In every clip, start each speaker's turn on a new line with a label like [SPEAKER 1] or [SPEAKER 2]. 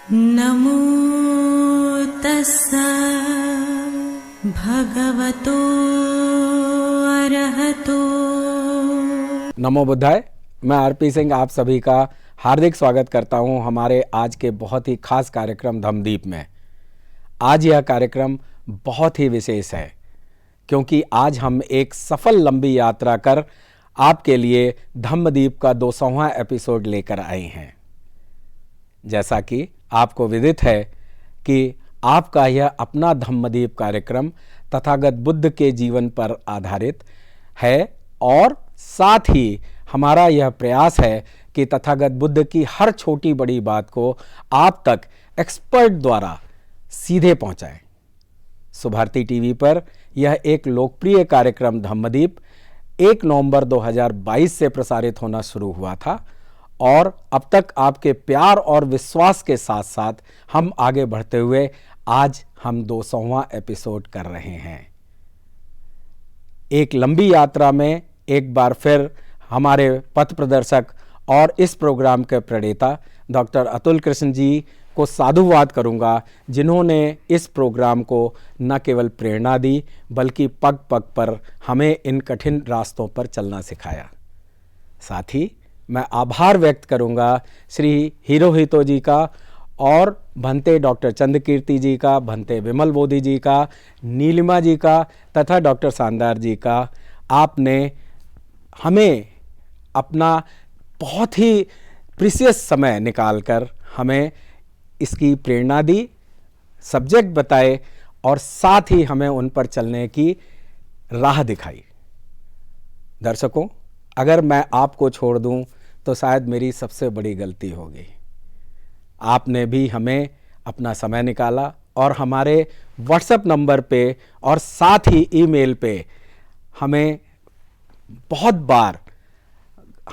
[SPEAKER 1] नमो तस्सा भगवतो अरहतो।
[SPEAKER 2] नमो बुद्धाय। मैं आरपी सिंह आप सभी का हार्दिक स्वागत करता हूं हमारे आज के बहुत ही खास कार्यक्रम धम्मदीप में। आज यह कार्यक्रम बहुत ही विशेष है क्योंकि आज हम एक सफल लंबी यात्रा कर आपके लिए धम्मदीप का 200वां एपिसोड लेकर आए हैं। जैसा कि आपको विदित है कि आपका यह अपना धम्मदीप कार्यक्रम तथागत बुद्ध के जीवन पर आधारित है और साथ ही हमारा यह प्रयास है कि तथागत बुद्ध की हर छोटी बड़ी बात को आप तक एक्सपर्ट द्वारा सीधे पहुंचाएं। सुभारती टीवी पर यह एक लोकप्रिय कार्यक्रम धम्मदीप 1 नवंबर 2022 से प्रसारित होना शुरू हुआ था और अब तक आपके प्यार और विश्वास के साथ साथ हम आगे बढ़ते हुए आज हम 200वां एपिसोड कर रहे हैं। एक लंबी यात्रा में एक बार फिर हमारे पथ प्रदर्शक और इस प्रोग्राम के प्रणेता डॉक्टर अतुल कृष्ण जी को साधुवाद करूंगा, जिन्होंने इस प्रोग्राम को न केवल प्रेरणा दी बल्कि पग पग पर हमें इन कठिन रास्तों पर चलना सिखाया। साथ ही मैं आभार व्यक्त करूंगा श्री हिरोहितो जी का और भंते डॉक्टर चंद्रकीर्ति जी का, भंते विमल बोधि जी का, नीलिमा जी का तथा डॉक्टर शानदार जी का। आपने हमें अपना बहुत ही प्रीशियस समय निकालकर हमें इसकी प्रेरणा दी, सब्जेक्ट बताए और साथ ही हमें उन पर चलने की राह दिखाई। दर्शकों, अगर मैं आपको छोड़ दूं तो शायद मेरी सबसे बड़ी गलती होगी। आपने भी हमें अपना समय निकाला और हमारे व्हाट्सएप नंबर पे और साथ ही ईमेल पे हमें बहुत बार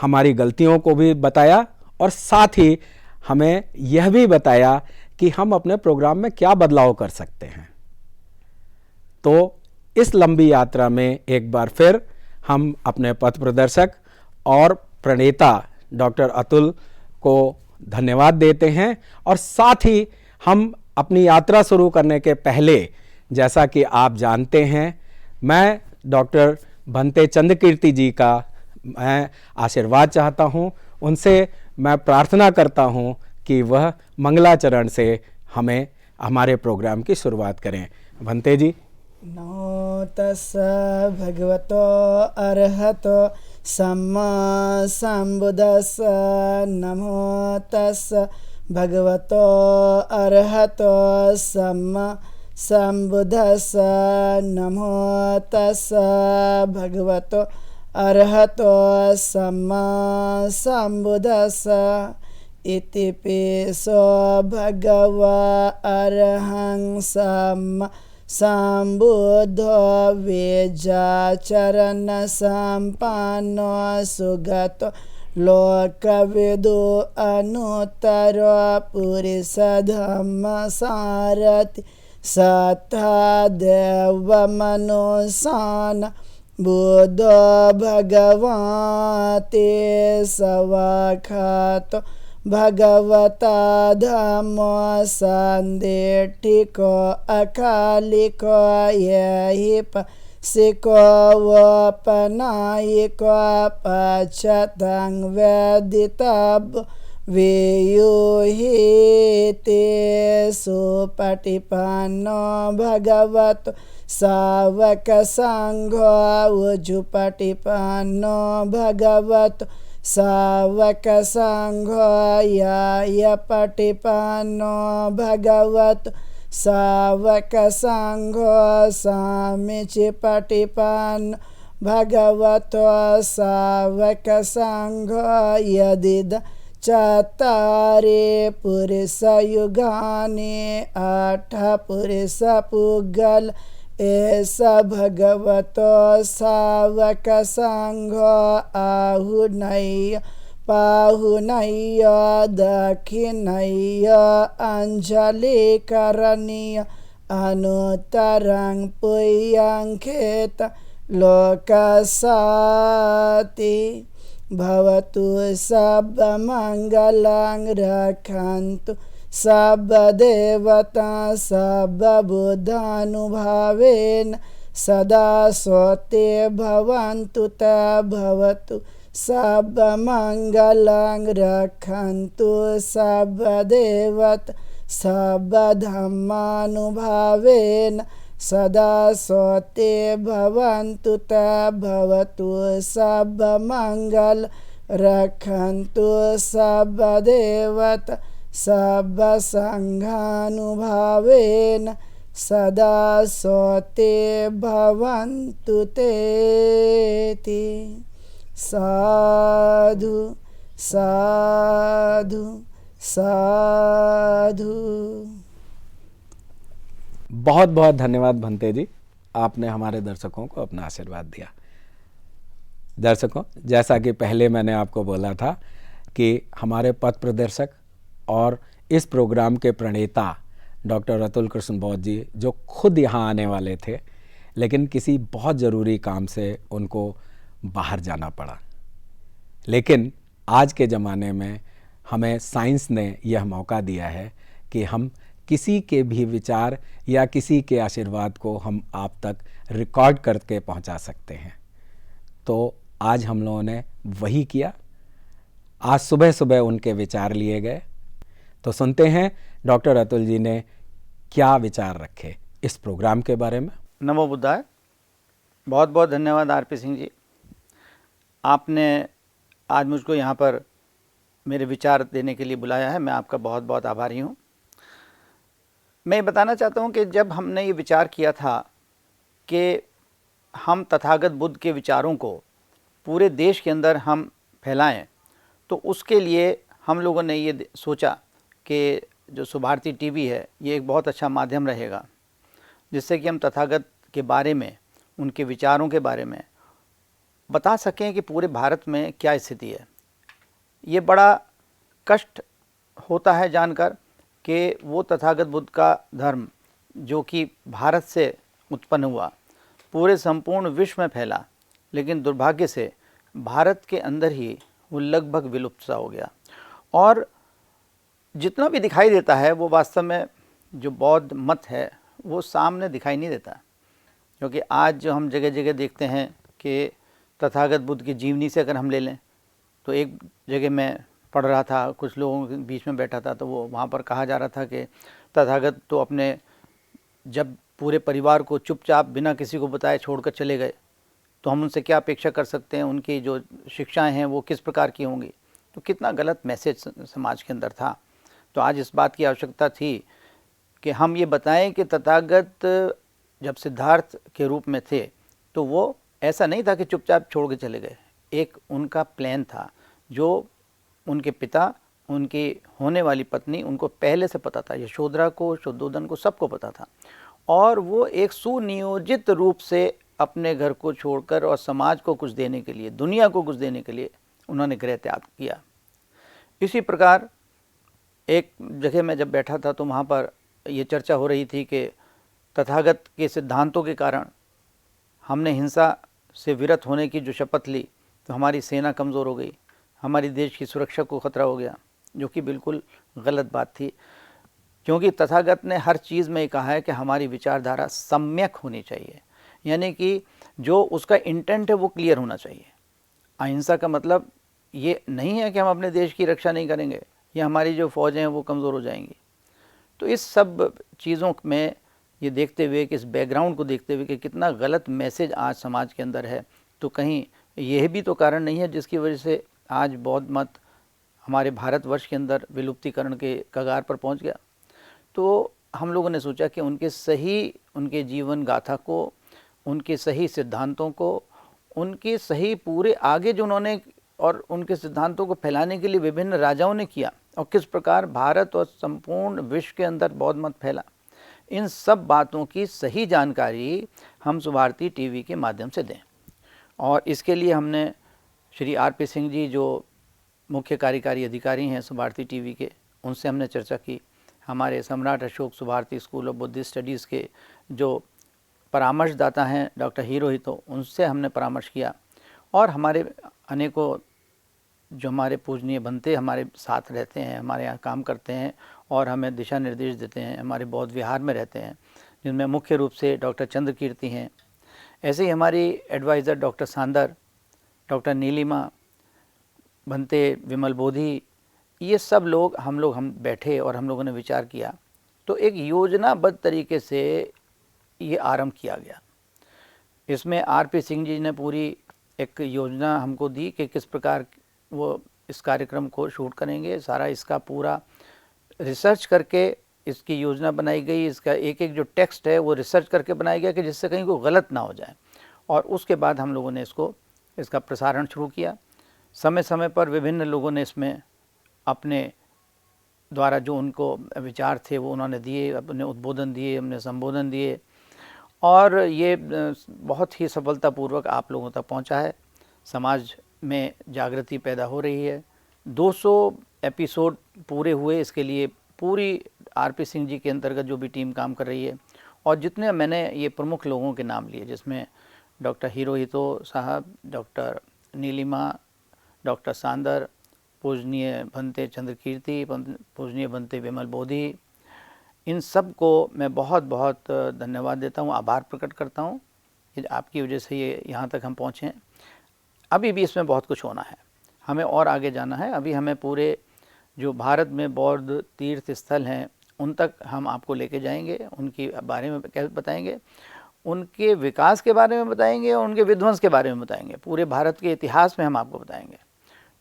[SPEAKER 2] हमारी गलतियों को भी बताया और साथ ही हमें यह भी बताया कि हम अपने प्रोग्राम में क्या बदलाव कर सकते हैं। तो इस लंबी यात्रा में एक बार फिर हम अपने पथ प्रदर्शक और प्रणेता डॉक्टर अतुल को धन्यवाद देते हैं और साथ ही हम अपनी यात्रा शुरू करने के पहले, जैसा कि आप जानते हैं, मैं डॉक्टर भंते चंद्रकीर्ति जी का मैं आशीर्वाद चाहता हूं। उनसे मैं प्रार्थना करता हूं कि वह मंगलाचरण से हमें हमारे प्रोग्राम की शुरुआत करें। भंते जी।
[SPEAKER 3] नमो तस्सा भगवतो अरहतो सम्मा संबुद्दस्सा। नमो तस्सा भगवतो अरहतो सम्मा संबुद्दस्सा। नमो तस्सा भगवतो अरहतो सम्मा संबुद्दस्सा। इतिपिसो भगवा अरहं सम्मा संबुद्धो वेजाचरण संपन्नो सुगतो लोकविदु अनुत्तरो पुरुष धम्म सारथि सत्ता देवमनुष्यान् बुद्धो भगवते सवाखातो भगवता धम्मो संदेटिको अकालिको यहि सिको वपनायिको पश्चातं वेदितव्यो वियुहिते सुपटिपन्नो भगवतो सावक संघो उजुपटिपन्नो भगवतो सावक संघो यपटिपन्नो भगवतो सावक संघो सामीचिपटिपन्नो भगवतो सावक संघो यदिद चत्तारि पुरुषयुगानि 8 पुरुष पुगल ऐसा भगवतो सावक संघो आहुनय्य पाहुनय्य दक्षिणय्य अंजलि करणीय अनुत्तरं पुयं खेत लोकसाति भवतु सर्वमङ्गलं रक्षन्तु सर्वदेवता सर्वबुद्धानुभावेन सदा स्वते भवन्तु ते भवतु सर्वमङ्गलं रक्षन्तु सर्वदेवता सर्वधर्मानुभावेन सदा स्वते भवन्तु ते भवतु सर्वमङ्गलं रक्षन्तु सर्वदेवता सर्वसङ्घानुभावेन सदा स्वते भवन्तु तेति। साधु साधु साधु।
[SPEAKER 2] बहुत बहुत धन्यवाद भंते जी, आपने हमारे दर्शकों को अपना आशीर्वाद दिया। दर्शकों, जैसा कि पहले मैंने आपको बोला था कि हमारे पथ प्रदर्शक और इस प्रोग्राम के प्रणेता डॉक्टर अतुल कृष्ण बौद्ध जी, जो खुद यहाँ आने वाले थे, लेकिन किसी बहुत ज़रूरी काम से उनको बाहर जाना पड़ा। लेकिन आज के ज़माने में हमें साइंस ने यह मौका दिया है कि हम किसी के भी विचार या किसी के आशीर्वाद को हम आप तक रिकॉर्ड करके पहुंचा सकते हैं। तो आज हम लोगों ने वही किया। आज सुबह सुबह उनके विचार लिए गए। तो सुनते हैं डॉक्टर अतुल जी ने क्या विचार रखे इस प्रोग्राम के बारे में।
[SPEAKER 1] नमो बुद्धाय। बहुत बहुत धन्यवाद आरपी सिंह जी, आपने आज मुझको यहाँ पर मेरे विचार देने के लिए बुलाया है। मैं आपका बहुत बहुत आभारी हूँ। मैं बताना चाहता हूँ कि जब हमने ये विचार किया था कि हम तथागत बुद्ध के विचारों को पूरे देश के अंदर हम फैलाएं, तो उसके लिए हम लोगों ने ये सोचा कि जो सुभारती टीवी है ये एक बहुत अच्छा माध्यम रहेगा, जिससे कि हम तथागत के बारे में, उनके विचारों के बारे में बता सकें कि पूरे भारत में क्या स्थिति है। ये बड़ा कष्ट होता है जानकर कि वो तथागत बुद्ध का धर्म जो कि भारत से उत्पन्न हुआ, पूरे संपूर्ण विश्व में फैला, लेकिन दुर्भाग्य से भारत के अंदर ही वो लगभग विलुप्त सा हो गया। और जितना भी दिखाई देता है वो वास्तव में जो बौद्ध मत है वो सामने दिखाई नहीं देता। क्योंकि आज जो हम जगह जगह देखते हैं कि तथागत बुद्ध की जीवनी से अगर हम ले लें, तो एक जगह मैं पढ़ रहा था, कुछ लोगों के बीच में बैठा था, तो वो वहाँ पर कहा जा रहा था कि तथागत तो अपने जब पूरे परिवार को चुपचाप बिना किसी को बताए छोड़कर चले गए, तो हम उनसे क्या अपेक्षा कर सकते हैं, उनकी जो शिक्षाएं हैं वो किस प्रकार की होंगी। तो कितना गलत मैसेज समाज के अंदर था। तो आज इस बात की आवश्यकता थी कि हम ये बताएं कि तथागत जब सिद्धार्थ के रूप में थे तो वो ऐसा नहीं था कि चुपचाप छोड़ के चले गए। एक उनका प्लान था जो उनके पिता, उनकी होने वाली पत्नी, उनको पहले से पता था। यशोधरा को, शुद्धोधन को, सबको पता था। और वो एक सुनियोजित रूप से अपने घर को छोड़कर और समाज को कुछ देने के लिए, दुनिया को कुछ देने के लिए उन्होंने गृह त्याग किया। इसी प्रकार एक जगह मैं जब बैठा था तो वहाँ पर ये चर्चा हो रही थी कि तथागत के सिद्धांतों के कारण हमने हिंसा से विरत होने की जो शपथ ली, तो हमारी सेना कमज़ोर हो गई, हमारी देश की सुरक्षा को खतरा हो गया, जो कि बिल्कुल गलत बात थी। क्योंकि तथागत ने हर चीज़ में कहा है कि हमारी विचारधारा सम्यक होनी चाहिए, यानी कि जो उसका इंटेंट है वो क्लियर होना चाहिए। अहिंसा का मतलब ये नहीं है कि हम अपने देश की रक्षा नहीं करेंगे या हमारी जो फ़ौजें हैं वो कमज़ोर हो जाएंगी। तो इस सब चीज़ों में ये देखते हुए कि इस बैकग्राउंड को देखते हुए कि कितना गलत मैसेज आज समाज के अंदर है, तो कहीं यह भी तो कारण नहीं है जिसकी वजह से आज बौद्ध मत हमारे भारतवर्ष के अंदर विलुप्तीकरण के कगार पर पहुंच गया। तो हम लोगों ने सोचा कि उनके जीवन गाथा को, उनके सही सिद्धांतों को, उनके सही पूरे आगे जो उन्होंने और उनके सिद्धांतों को फैलाने के लिए विभिन्न राजाओं ने किया और किस प्रकार भारत और संपूर्ण विश्व के अंदर बौद्ध मत फैला, इन सब बातों की सही जानकारी हम सुभारती टीवी के माध्यम से दें। और इसके लिए हमने श्री आरपी सिंह जी जो मुख्य कार्यकारी अधिकारी हैं सुभारती टीवी के, उनसे हमने चर्चा की। हमारे सम्राट Ashok Subharti school of Buddhist studies के जो परामर्शदाता हैं डॉक्टर हिरोहितो, उनसे हमने परामर्श किया। और हमारे अनेकों जो हमारे पूजनीय बनते हमारे साथ रहते हैं, हमारे यहाँ काम करते हैं और हमें दिशा निर्देश देते हैं, हमारे बौद्ध विहार में रहते हैं, जिनमें मुख्य रूप से डॉक्टर चंद्र कीर्ति हैं। ऐसे ही हमारी advisor doctor Sandar, doctor Neelima Bhante, Vimal Bodhi, ये सब लोग हम बैठे और हम लोगों ने विचार किया, तो एक योजनाबद्ध तरीके से ये आरंभ किया गया। इसमें आरपी सिंह जी ने पूरी एक योजना हमको दी कि किस प्रकार वो इस कार्यक्रम को शूट करेंगे। सारा इसका पूरा रिसर्च करके इसकी योजना बनाई गई। इसका एक एक जो टेक्स्ट है वो रिसर्च करके बनाया गया कि जिससे कहीं कोई गलत ना हो जाए। और उसके बाद हम लोगों ने इसका प्रसारण शुरू किया। समय समय पर विभिन्न लोगों ने इसमें अपने द्वारा जो उनको विचार थे वो उन्होंने दिए, अपने उद्बोधन दिए, अपने संबोधन दिए, और ये बहुत ही सफलतापूर्वक आप लोगों तक पहुंचा है। समाज में जागृति पैदा हो रही है। 200 एपिसोड पूरे हुए। इसके लिए पूरी आरपी सिंह जी के अंतर्गत जो भी टीम काम कर रही है, और जितने मैंने ये प्रमुख लोगों के नाम लिए, जिसमें डॉक्टर हिरोहितो साहब, डॉक्टर नीलिमा, डॉक्टर सांदर, पूजनीय भंते चंद्र कीर्ति, पूजनीय भंते विमल बोधी, इन सब को मैं बहुत बहुत धन्यवाद देता हूँ, आभार प्रकट करता हूँ कि आपकी वजह से ये यहाँ तक हम पहुँचे हैं। अभी भी इसमें बहुत कुछ होना है, हमें और आगे जाना है। अभी हमें पूरे जो भारत में बौद्ध तीर्थ स्थल हैं उन तक हम आपको लेके जाएंगे, उनके बारे में क्या बताएंगे, उनके विकास के बारे में बताएंगे और उनके विध्वंस के बारे में बताएंगे। पूरे भारत के इतिहास में हम आपको बताएंगे।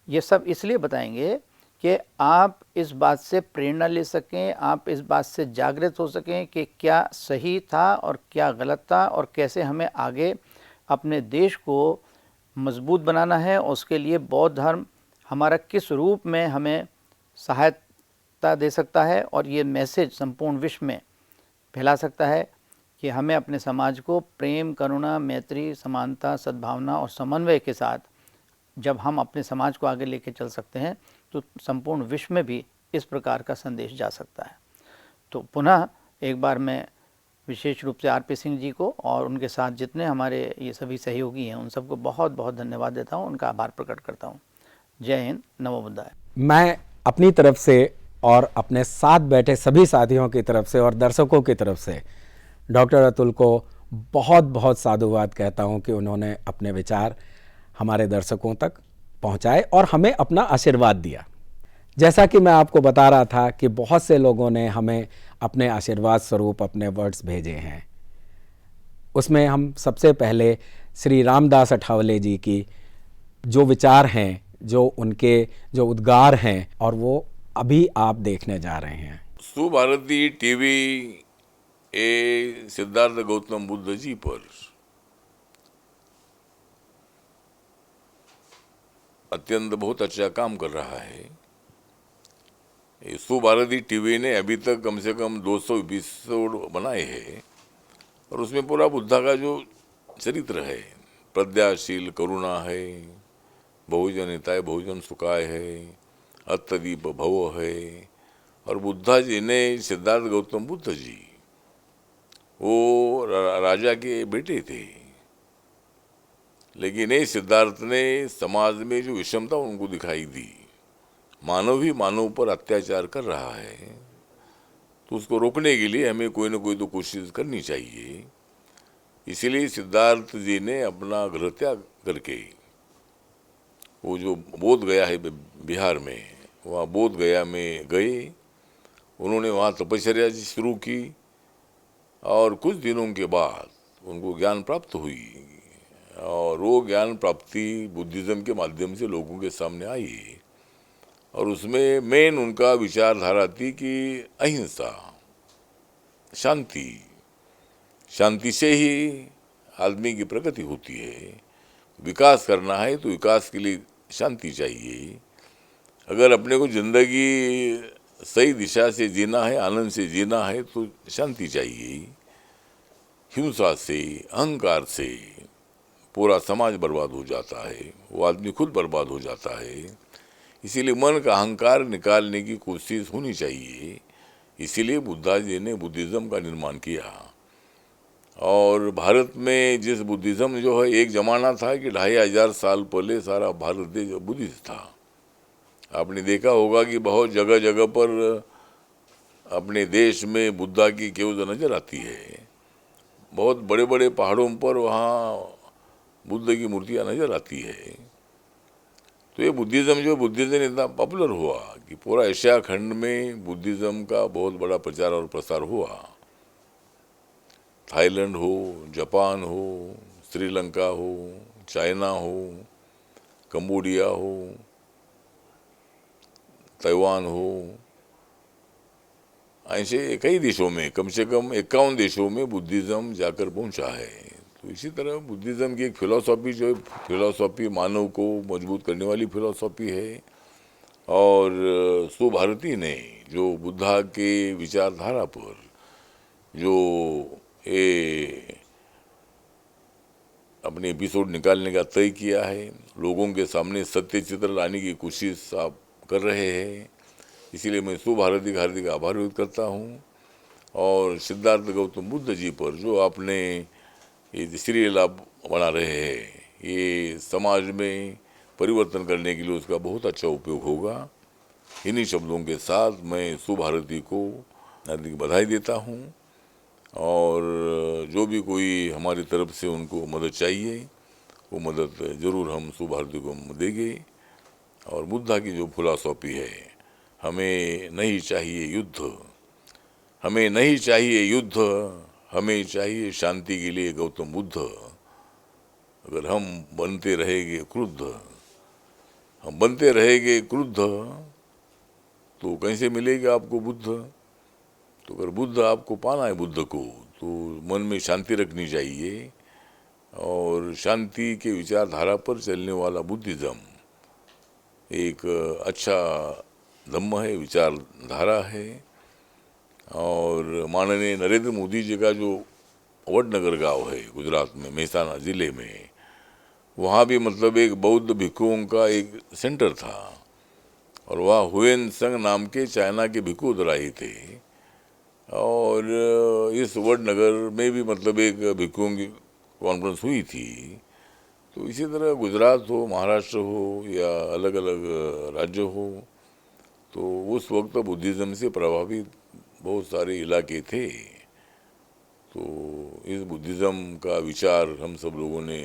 [SPEAKER 1] ये सब इसलिए बताएंगे कि आप इस बात से प्रेरणा ले सकें, आप इस बात से जागृत हो सकें कि क्या सही था और क्या गलत था, और कैसे हमें आगे अपने देश को मजबूत बनाना है। उसके लिए बौद्ध धर्म हमारा किस रूप में हमें सहायता दे सकता है और ये मैसेज संपूर्ण विश्व में फैला सकता है कि हमें अपने समाज को प्रेम, करुणा, मैत्री, समानता, सद्भावना और समन्वय के साथ जब हम अपने समाज को आगे लेके चल सकते हैं तो संपूर्ण विश्व में भी इस प्रकार का संदेश जा सकता है। तो पुनः एक बार मैं विशेष रूप से आरपी सिंह जी को और उनके साथ जितने हमारे ये सभी सहयोगी हैं उन सबको बहुत बहुत धन्यवाद देता हूँ, उनका आभार प्रकट करता हूँ। जय हिंद, नमो बुद्धाय।
[SPEAKER 2] मैं अपनी तरफ से और अपने साथ बैठे सभी साथियों की तरफ से और दर्शकों की तरफ से डॉक्टर अतुल को बहुत बहुत साधुवाद कहता हूँ कि उन्होंने अपने विचार हमारे दर्शकों तक पहुँचाए और हमें अपना आशीर्वाद दिया। जैसा कि मैं आपको बता रहा था कि बहुत से लोगों ने हमें अपने आशीर्वाद स्वरूप अपने वर्ड्स भेजे हैं। उसमें हम सबसे पहले श्री रामदास अठावले जी की जो विचार हैं, जो उनके जो उद्गार हैं, और वो अभी आप देखने जा रहे हैं।
[SPEAKER 4] सुभारती टीवी ए सिद्धार्थ गौतम बुद्ध जी पर अत्यंत बहुत अच्छा काम कर रहा है। सुभारती टीवी ने अभी तक कम से कम 200 एपिसोड बनाए हैं और उसमें पूरा बुद्धा का जो चरित्र है, प्रज्ञाशील करुणा है, बहुजन हिताय बहुजन सुखाय है, अत्यदीप भव है। और बुद्धा जी ने, सिद्धार्थ गौतम बुद्ध जी वो राजा के बेटे थे, लेकिन ये सिद्धार्थ ने समाज में जो विषमता उनको दिखाई दी, मानव ही मानव पर अत्याचार कर रहा है, तो उसको रोकने के लिए हमें कोई ना कोई तो कोशिश करनी चाहिए। इसीलिए सिद्धार्थ जी ने अपना गृह त्याग करके वो जो बोध गया है बिहार में, वहाँ बोध गया में गए। उन्होंने वहाँ तपस्या शुरू की और कुछ दिनों के बाद उनको ज्ञान प्राप्त हुई, और वो ज्ञान प्राप्ति बुद्धिज़्म के माध्यम से लोगों के सामने आई। और उसमें मेन उनका विचारधारा थी कि अहिंसा, शांति, शांति से ही आदमी की प्रगति होती है। विकास करना है तो विकास के लिए शांति चाहिए। अगर अपने को जिंदगी सही दिशा से जीना है, आनंद से जीना है, तो शांति चाहिए। हिंसा से, अहंकार से पूरा समाज बर्बाद हो जाता है, वो आदमी खुद बर्बाद हो जाता है। इसीलिए मन का अहंकार निकालने की कोशिश होनी चाहिए। इसीलिए बुद्धा जी ने बुद्धिज़्म का निर्माण किया। और भारत में जिस बुद्धिज़्म जो है, एक ज़माना था कि 2500 साल पहले सारा भारत देश बुद्धिस्ट था, आपने देखा होगा कि बहुत जगह जगह पर अपने देश में बुद्धा की केव नजर आती है। बहुत बड़े बड़े पहाड़ों पर वहाँ बुद्ध की मूर्तियाँ नजर आती है। तो ये बुद्धिज़्म जो बुद्धिज़्म इतना पॉपुलर हुआ कि पूरा एशिया खंड में बुद्धिज़्म का बहुत बड़ा प्रचार और प्रसार हुआ। थाईलैंड हो, जापान हो, श्रीलंका हो, चाइना हो, कंबोडिया हो, ताइवान हो, ऐसे कई देशों में कम से कम 51 देशों में बुद्धिज़्म जाकर पहुंचा है। तो इसी तरह बुद्धिज़्म की एक फिलॉसफी जो फिलॉसफी मानव को मजबूत करने वाली फिलॉसफी है। और सुभारती ने जो बुद्धा के विचारधारा पर जो ये अपने एपिसोड निकालने का तय किया है, लोगों के सामने सत्य चित्र लाने की कोशिश आप कर रहे हैं, इसीलिए मैं सुभारती का हार्दिक आभार व्यक्त करता हूँ। और सिद्धार्थ गौतम बुद्ध जी पर जो आपने ये सीरियल आप बना रहे हैं, ये समाज में परिवर्तन करने के लिए उसका बहुत अच्छा उपयोग होगा। इन्हीं शब्दों के साथ मैं सुभारती को हार्दिक बधाई देता हूँ। और जो भी कोई हमारी तरफ से उनको मदद चाहिए वो मदद ज़रूर हम सुभारती को देंगे। और बुद्धा की जो फिलॉसफी है, हमें नहीं चाहिए युद्ध, हमें नहीं चाहिए युद्ध, हमें चाहिए शांति के लिए गौतम बुद्ध। अगर हम बनते रहेंगे क्रुद्ध, हम बनते रहेंगे क्रुद्ध, तो कैसे मिलेगा आपको बुद्ध? तो अगर बुद्ध आपको पाना है बुद्ध को, तो मन में शांति रखनी चाहिए। और शांति के विचारधारा पर चलने वाला बुद्धिज़्म एक अच्छा धम्म है, विचारधारा है। और माननीय नरेंद्र मोदी जी का जो वडनगर गांव है गुजरात में, मेहसाणा ज़िले में, वहाँ भी मतलब एक बौद्ध भिक्षुओं का एक सेंटर था। और वहाँ हुएन संग नाम के चाइना के भिक्षु उधर आए थे। और इस वडनगर में भी मतलब एक भिक्षुओं की कॉन्फ्रेंस हुई थी। तो इसी तरह गुजरात हो, महाराष्ट्र हो या अलग अलग राज्य हो, तो उस वक्त बुद्धिज़्म से प्रभावित बहुत सारे इलाके थे। तो इस बुद्धिज़्म का विचार हम सब लोगों ने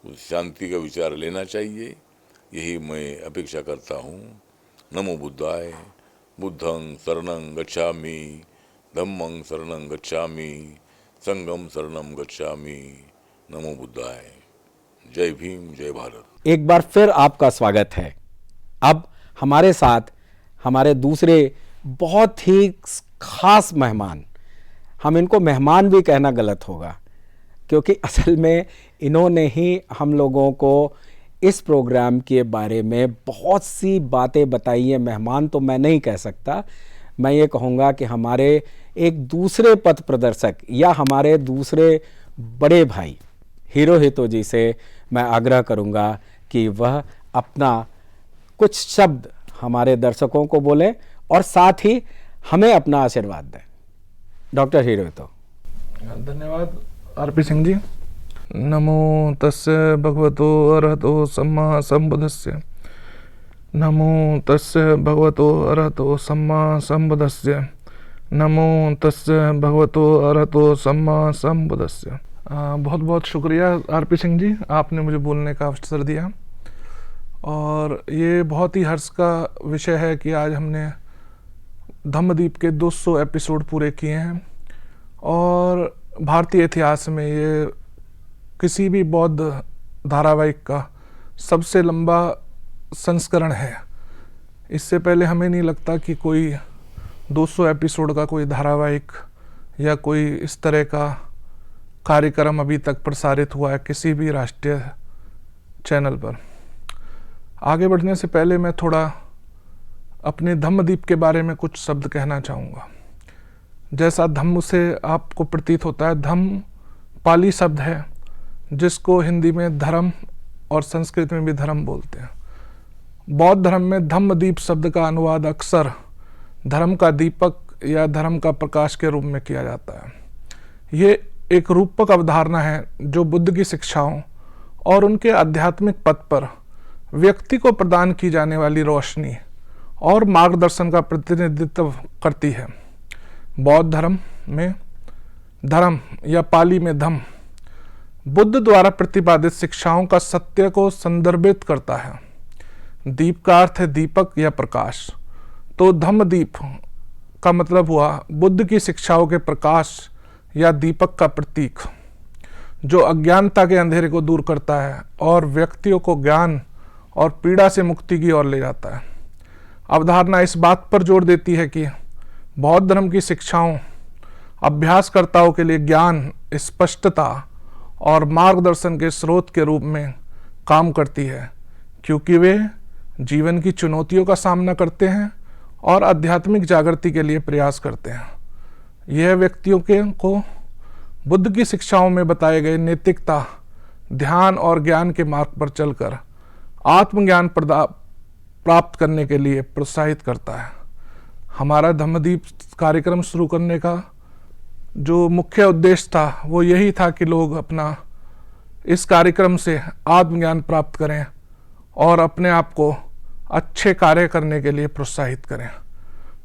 [SPEAKER 4] उस शांति का विचार लेना चाहिए, यही मैं अपेक्षा करता हूँ। नमो बुद्धाय। बुद्धं शरणं गच्छामि, धम्मं शरणं गच्छामि, संघं शरणं गच्छामि। नमो बुद्धाय। जय भीम, जय भारत।
[SPEAKER 2] एक बार फिर आपका स्वागत है। अब हमारे साथ हमारे दूसरे बहुत ही खास मेहमान, हम इनको मेहमान भी कहना गलत होगा, क्योंकि असल में इन्होंने ही हम लोगों को इस प्रोग्राम के बारे में बहुत सी बातें बताई हैं। मेहमान तो मैं नहीं कह सकता, मैं ये कहूँगा कि हमारे एक दूसरे पथ प्रदर्शक या हमारे दूसरे बड़े भाई हिरोहितो जी से मैं आग्रह करूँगा कि वह अपना कुछ शब्द हमारे दर्शकों को बोलें और साथ ही हमें अपना आशीर्वाद दें। Doctor Hirohito.
[SPEAKER 5] धन्यवाद आरपी सिंह जी। नमो तस्य भगवतो अरहतो सम्मा संबुद्धस्य। नमो तस्य भगवतो अरहतो सम्मा संबुद्धस्य। नमो तस्य भगवतो अरहतो सम्मा संबुद्धस्य। बहुत बहुत शुक्रिया आरपी सिंह जी, आपने मुझे बोलने का अवसर दिया। और ये बहुत ही हर्ष का विषय है कि आज हमने धम्मदीप के 200 एपिसोड पूरे किए हैं। और भारतीय इतिहास में ये किसी भी बौद्ध धारावाहिक का सबसे लंबा संस्करण है। इससे पहले हमें नहीं लगता कि कोई 200 एपिसोड का कोई धारावाहिक या कोई इस तरह का कार्यक्रम अभी तक प्रसारित हुआ है किसी भी राष्ट्रीय चैनल पर। आगे बढ़ने से पहले मैं थोड़ा अपने धम्मदीप के बारे में कुछ शब्द कहना चाहूँगा। जैसा धम्म से आपको प्रतीत होता है, धम्म पाली शब्द है जिसको हिंदी में धर्म और संस्कृत में भी धर्म बोलते हैं। बौद्ध धर्म में धम्मदीप शब्द का अनुवाद अक्सर धर्म का दीपक या धर्म का प्रकाश के रूप में किया जाता है। ये एक रूपक अवधारणा है जो बुद्ध की शिक्षाओं और उनके आध्यात्मिक पथ पर व्यक्ति को प्रदान की जाने वाली रोशनी और मार्गदर्शन का प्रतिनिधित्व करती है। बौद्ध धर्म में धर्म या पाली में धम्म बुद्ध द्वारा प्रतिपादित शिक्षाओं का सत्य को संदर्भित करता है। दीप का अर्थ है दीपक या प्रकाश, तो धम्मदीप का मतलब हुआ बुद्ध की शिक्षाओं के प्रकाश या दीपक का प्रतीक, जो अज्ञानता के अंधेरे को दूर करता है और व्यक्तियों को ज्ञान और पीड़ा से मुक्ति की ओर ले जाता है। अवधारणा इस बात पर जोर देती है कि बौद्ध धर्म की शिक्षाओं अभ्यासकर्ताओं के लिए ज्ञान, स्पष्टता और मार्गदर्शन के स्रोत के रूप में काम करती है, क्योंकि वे जीवन की चुनौतियों का सामना करते हैं और आध्यात्मिक जागृति के लिए प्रयास करते हैं। यह व्यक्तियों को बुद्ध की शिक्षाओं में बताए गए नैतिकता, ध्यान और ज्ञान के मार्ग पर चलकर आत्मज्ञान प्राप्त करने के लिए प्रोत्साहित करता है। हमारा धम्मदीप कार्यक्रम शुरू करने का जो मुख्य उद्देश्य था वो यही था कि लोग अपना इस कार्यक्रम से आत्मज्ञान प्राप्त करें और अपने आप को अच्छे कार्य करने के लिए प्रोत्साहित करें।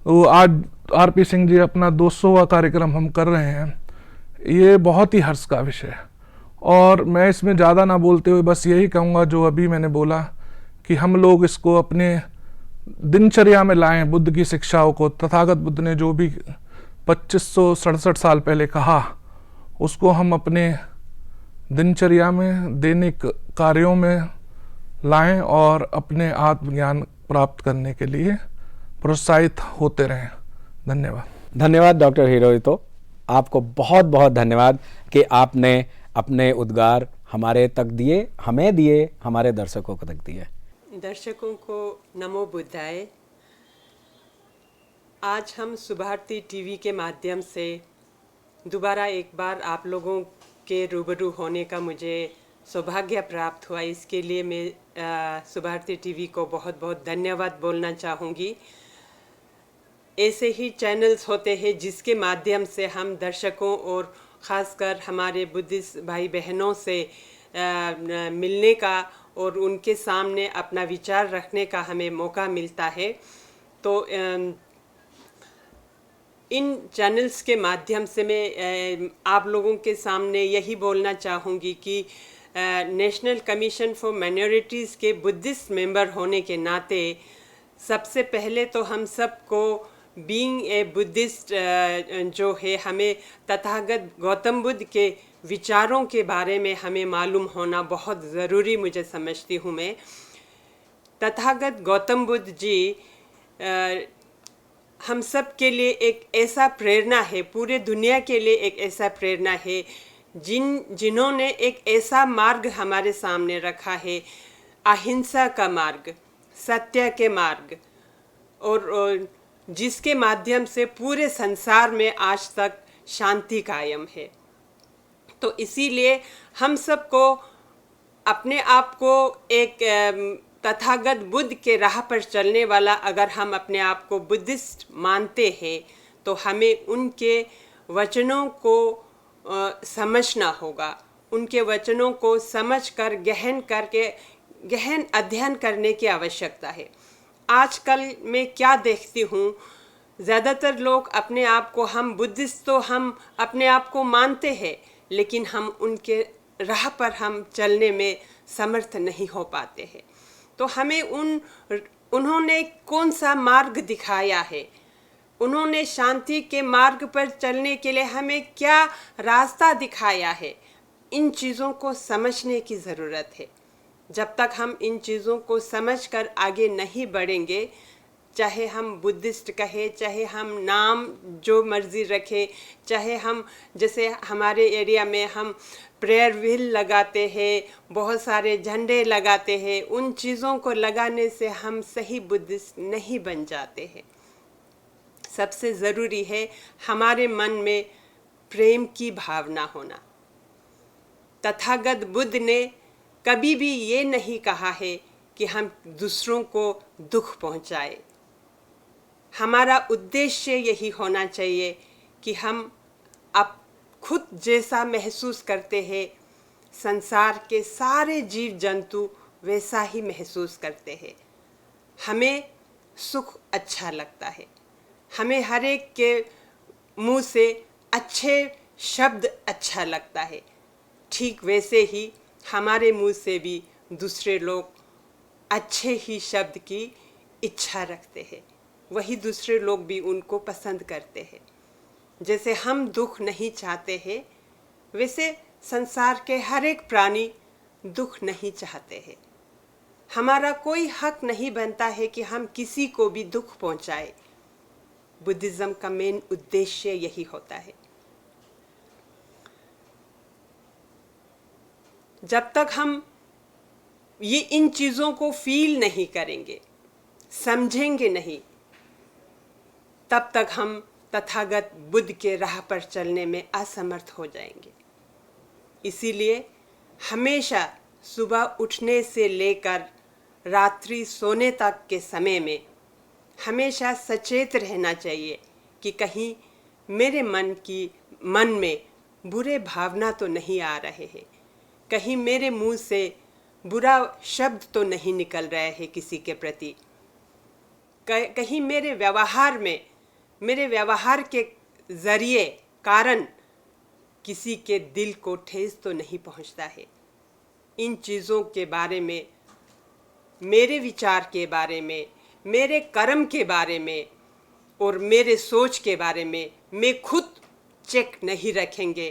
[SPEAKER 5] तो आज आरपी सिंह जी अपना 200वां कार्यक्रम हम कर रहे हैं। ये बहुत ही हर्ष का विषय है और मैं इसमें ज़्यादा ना बोलते हुए बस यही कहूँगा जो अभी मैंने बोला कि हम लोग इसको अपने दिनचर्या में लाएं, बुद्ध की शिक्षाओं को। तथागत बुद्ध ने जो भी 2567 साल पहले कहा उसको हम अपने दिनचर्या में, दैनिक कार्यों में लाएं और अपने आत्मज्ञान प्राप्त करने के लिए प्रोत्साहित होते रहें। धन्यवाद।
[SPEAKER 2] धन्यवाद डॉक्टर हिरोहितो, आपको बहुत बहुत धन्यवाद कि आपने अपने उद्गार हमारे तक दिए, हमें दिए, हमारे दर्शकों को तक दिए।
[SPEAKER 6] दर्शकों को नमो बुद्धाय। आज हम सुभारती टीवी के माध्यम से दोबारा एक बार आप लोगों के रूबरू होने का मुझे सौभाग्य प्राप्त हुआ। इसके लिए मैं सुभारती टीवी को बहुत बहुत धन्यवाद बोलना चाहूँगी। ऐसे ही चैनल्स होते हैं जिसके माध्यम से हम दर्शकों और ख़ासकर हमारे बुद्धिस्ट भाई बहनों से मिलने का और उनके सामने अपना विचार रखने का हमें मौका मिलता है। तो इन चैनल्स के माध्यम से मैं आप लोगों के सामने यही बोलना चाहूँगी कि नेशनल कमीशन फॉर माइनॉरिटीज़ के बुद्धिस्ट मेंबर होने के नाते सबसे पहले तो हम सबको बीइंग ए बुद्धिस्ट जो है हमें तथागत गौतम बुद्ध के विचारों के बारे में हमें मालूम होना बहुत ज़रूरी मुझे समझती हूँ मैं। तथागत गौतम बुद्ध जी हम सब के लिए एक ऐसा प्रेरणा है, पूरे दुनिया के लिए एक ऐसा प्रेरणा है जिन्होंने एक ऐसा मार्ग हमारे सामने रखा है, अहिंसा का मार्ग, सत्य के मार्ग, और जिसके माध्यम से पूरे संसार में आज तक शांति कायम है। तो इसीलिए हम सबको अपने आप को एक तथागत बुद्ध के राह पर चलने वाला अगर हम अपने आप को बुद्धिस्ट मानते हैं तो हमें उनके वचनों को समझना होगा। उनके वचनों को समझकर गहन अध्ययन करने की आवश्यकता है। आजकल मैं क्या देखती हूँ, ज़्यादातर लोग अपने आप को, हम बुद्धिस्ट तो हम अपने आप को मानते हैं, लेकिन हम उनके राह पर हम चलने में समर्थ नहीं हो पाते हैं। तो हमें उन्होंने कौन सा मार्ग दिखाया है, उन्होंने शांति के मार्ग पर चलने के लिए हमें क्या रास्ता दिखाया है, इन चीज़ों को समझने की ज़रूरत है। जब तक हम इन चीज़ों को समझकर आगे नहीं बढ़ेंगे, चाहे हम बुद्धिस्ट कहे, चाहे हम नाम जो मर्ज़ी रखें, चाहे हम जैसे हमारे एरिया में हम प्रेयर व्हील लगाते हैं, बहुत सारे झंडे लगाते हैं, उन चीज़ों को लगाने से हम सही बुद्धिस्ट नहीं बन जाते हैं। सबसे ज़रूरी है हमारे मन में प्रेम की भावना होना। तथागत बुद्ध ने कभी भी ये नहीं कहा है कि हम दूसरों को दुख पहुंचाए। हमारा उद्देश्य यही होना चाहिए कि हम अब खुद जैसा महसूस करते हैं, संसार के सारे जीव जंतु वैसा ही महसूस करते हैं। हमें सुख अच्छा लगता है, हमें हर एक के मुंह से अच्छे शब्द अच्छा लगता है। ठीक वैसे ही हमारे मुंह से भी दूसरे लोग अच्छे ही शब्द की इच्छा रखते हैं, वही दूसरे लोग भी उनको पसंद करते हैं। जैसे हम दुख नहीं चाहते हैं, वैसे संसार के हर एक प्राणी दुख नहीं चाहते हैं। हमारा कोई हक नहीं बनता है कि हम किसी को भी दुख पहुंचाए। बुद्धिज्म का मेन उद्देश्य यही होता है। जब तक हम ये इन चीज़ों को फील नहीं करेंगे, समझेंगे नहीं, तब तक हम तथागत बुद्ध के राह पर चलने में असमर्थ हो जाएंगे। इसीलिए हमेशा सुबह उठने से लेकर रात्रि सोने तक के समय में हमेशा सचेत रहना चाहिए कि कहीं मेरे मन में बुरे भावना तो नहीं आ रहे हैं, कहीं मेरे मुंह से बुरा शब्द तो नहीं निकल रहे हैं किसी के प्रति, कहीं मेरे व्यवहार के जरिए कारण किसी के दिल को ठेस तो नहीं पहुंचता है। इन चीज़ों के बारे में, मेरे विचार के बारे में, मेरे कर्म के बारे में और मेरे सोच के बारे में मैं खुद चेक नहीं रखेंगे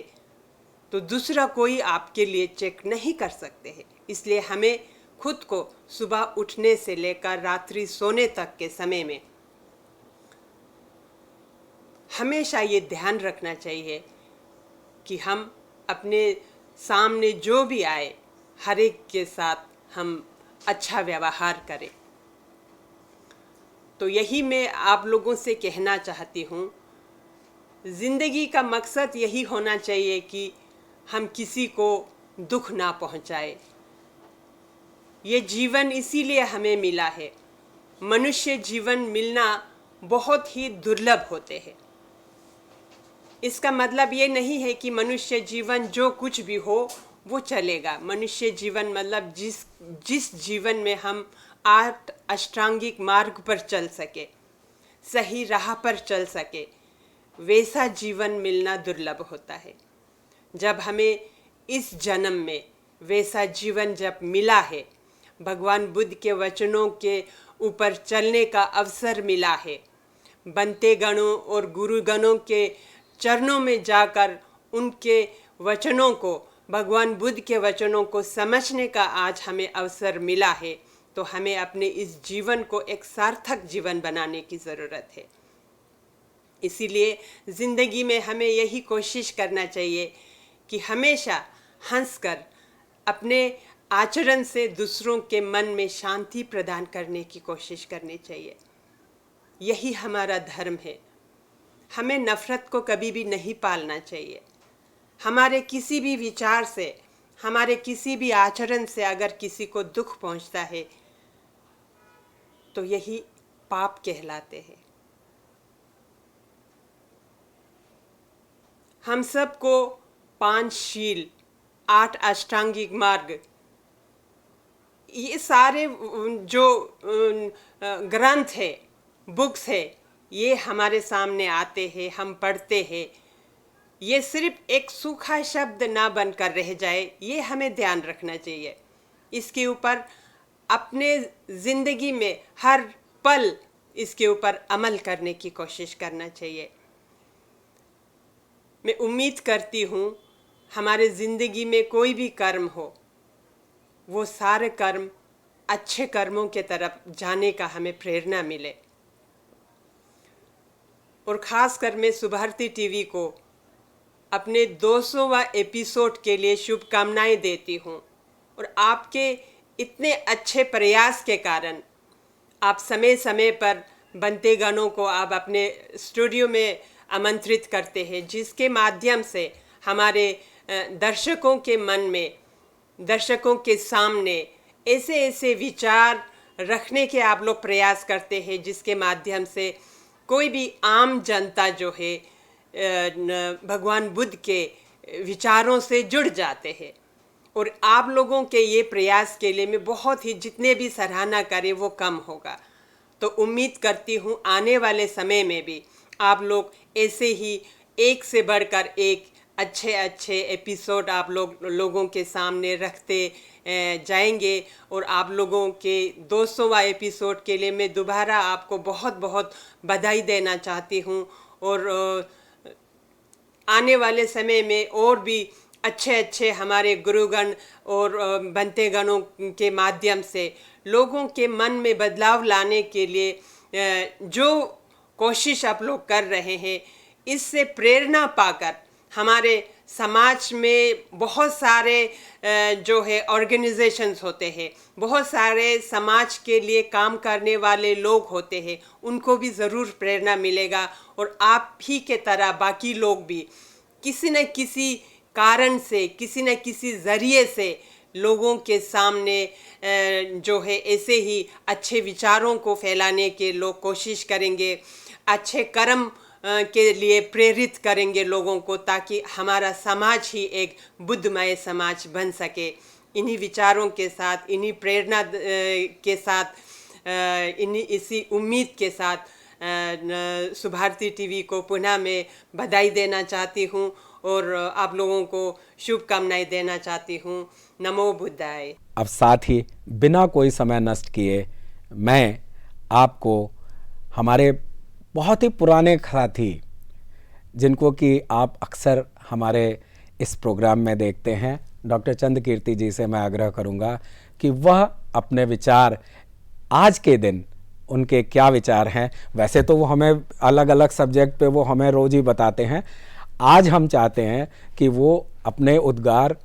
[SPEAKER 6] तो दूसरा कोई आपके लिए चेक नहीं कर सकते हैं। इसलिए हमें खुद को सुबह उठने से लेकर रात्रि सोने तक के समय में हमेशा ये ध्यान रखना चाहिए कि हम अपने सामने जो भी आए हर एक के साथ हम अच्छा व्यवहार करें। तो यही मैं आप लोगों से कहना चाहती हूँ, ज़िंदगी का मकसद यही होना चाहिए कि हम किसी को दुख ना पहुँचाए। ये जीवन इसीलिए हमें मिला है। मनुष्य जीवन मिलना बहुत ही दुर्लभ होते हैं। इसका मतलब ये नहीं है कि मनुष्य जीवन जो कुछ भी हो वो चलेगा। मनुष्य जीवन मतलब जिस जीवन में हम 8 अष्टांगिक मार्ग पर चल सके, सही राह पर चल सके, वैसा जीवन मिलना दुर्लभ होता है। जब हमें इस जन्म में वैसा जीवन जब मिला है, भगवान बुद्ध के वचनों के ऊपर चलने का अवसर मिला है, बनते गणों और गुरुगणों के चरणों में जाकर उनके वचनों को, भगवान बुद्ध के वचनों को समझने का आज हमें अवसर मिला है, तो हमें अपने इस जीवन को एक सार्थक जीवन बनाने की ज़रूरत है। इसीलिए ज़िंदगी में हमें यही कोशिश करना चाहिए कि हमेशा हंसकर अपने आचरण से दूसरों के मन में शांति प्रदान करने की कोशिश करनी चाहिए। यही हमारा धर्म है। हमें नफ़रत को कभी भी नहीं पालना चाहिए। हमारे किसी भी विचार से, हमारे किसी भी आचरण से अगर किसी को दुख पहुंचता है तो यही पाप कहलाते हैं। हम सबको 5 शील, 8 अष्टांगिक मार्ग, ये सारे जो ग्रंथ है, बुक्स है, ये हमारे सामने आते हैं, हम पढ़ते हैं। ये सिर्फ एक सूखा शब्द ना बनकर रह जाए, ये हमें ध्यान रखना चाहिए। इसके ऊपर अपने ज़िंदगी में हर पल इसके ऊपर अमल करने की कोशिश करना चाहिए। मैं उम्मीद करती हूँ हमारे ज़िंदगी में कोई भी कर्म हो, वो सारे कर्म अच्छे कर्मों के तरफ जाने का हमें प्रेरणा मिले। और ख़ासकर मैं सुभारती टीवी को अपने 200वां एपिसोड के लिए शुभकामनाएं देती हूँ। और आपके इतने अच्छे प्रयास के कारण आप समय समय पर बनते गानों को आप अपने स्टूडियो में आमंत्रित करते हैं, जिसके माध्यम से हमारे दर्शकों के मन में, दर्शकों के सामने ऐसे ऐसे विचार रखने के आप लोग प्रयास करते हैं, जिसके माध्यम से कोई भी आम जनता जो है भगवान बुद्ध के विचारों से जुड़ जाते हैं। और आप लोगों के ये प्रयास के लिए मैं बहुत ही जितने भी सराहना करें वो कम होगा। तो उम्मीद करती हूँ आने वाले समय में भी आप लोग ऐसे ही एक से बढ़कर एक अच्छे अच्छे एपिसोड आप लोगों के सामने रखते जाएंगे। और आप लोगों के 200वां एपिसोड के लिए मैं दोबारा आपको बहुत बहुत बधाई देना चाहती हूँ। और आने वाले समय में और भी अच्छे अच्छे हमारे गुरुगण और बनते गणों के माध्यम से लोगों के मन में बदलाव लाने के लिए जो कोशिश आप लोग कर रहे हैं, इससे प्रेरणा पाकर हमारे समाज में बहुत सारे जो है ऑर्गेनाइजेशंस होते हैं, बहुत सारे समाज के लिए काम करने वाले लोग होते हैं, उनको भी ज़रूर प्रेरणा मिलेगा। और आप ही के तरह बाकी लोग भी किसी न किसी कारण से, किसी न किसी ज़रिए से लोगों के सामने जो है ऐसे ही अच्छे विचारों को फैलाने के लोग कोशिश करेंगे, अच्छे कर्म के लिए प्रेरित करेंगे लोगों को, ताकि हमारा समाज ही एक बुद्धमय समाज बन सके। इन्हीं विचारों के साथ, इन्हीं प्रेरणा के साथ, इसी उम्मीद के साथ सुभारती टीवी को पुनः मैं बधाई देना चाहती हूँ और आप लोगों को शुभकामनाएं देना चाहती हूँ। नमो बुद्धाय।
[SPEAKER 2] अब साथ ही बिना कोई समय नष्ट किए मैं आपको हमारे बहुत ही पुराने साथी, जिनको कि आप अक्सर हमारे इस प्रोग्राम में देखते हैं, डॉक्टर चंद कीर्ति जी से मैं आग्रह करूंगा कि वह अपने विचार आज के दिन उनके क्या विचार हैं। वैसे तो वो हमें अलग अलग सब्जेक्ट पे वो हमें रोज ही बताते हैं, आज हम चाहते हैं कि वो अपने उद्गार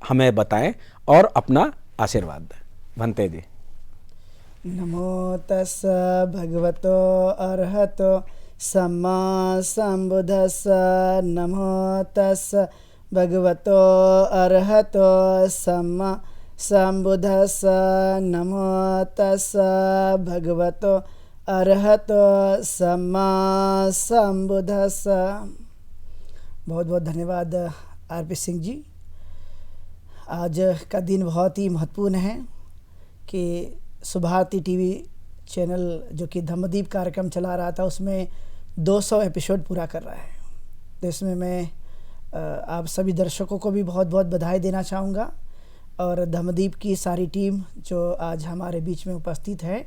[SPEAKER 2] हमें बताएं और अपना आशीर्वाद दें। भन्ते जी।
[SPEAKER 3] नमो तस् भगवतो अरहतो सम्मा संबुद्धस्स। नमो तस् भगवतो अरहतो सम्मा संबुद्धस्स। नमो तस् भगवतो अरहतो सम्मा संबुद्धस्स। बहुत बहुत धन्यवाद आरपी सिंह जी। आज का दिन बहुत ही महत्वपूर्ण है कि सुभारती टीवी चैनल जो कि धम्मदीप कार्यक्रम चला रहा था, उसमें 200 एपिसोड पूरा कर रहा है। तो इसमें मैं आप सभी दर्शकों को भी बहुत बहुत बधाई देना चाहूँगा और धम्मदीप की सारी टीम जो आज हमारे बीच में उपस्थित है,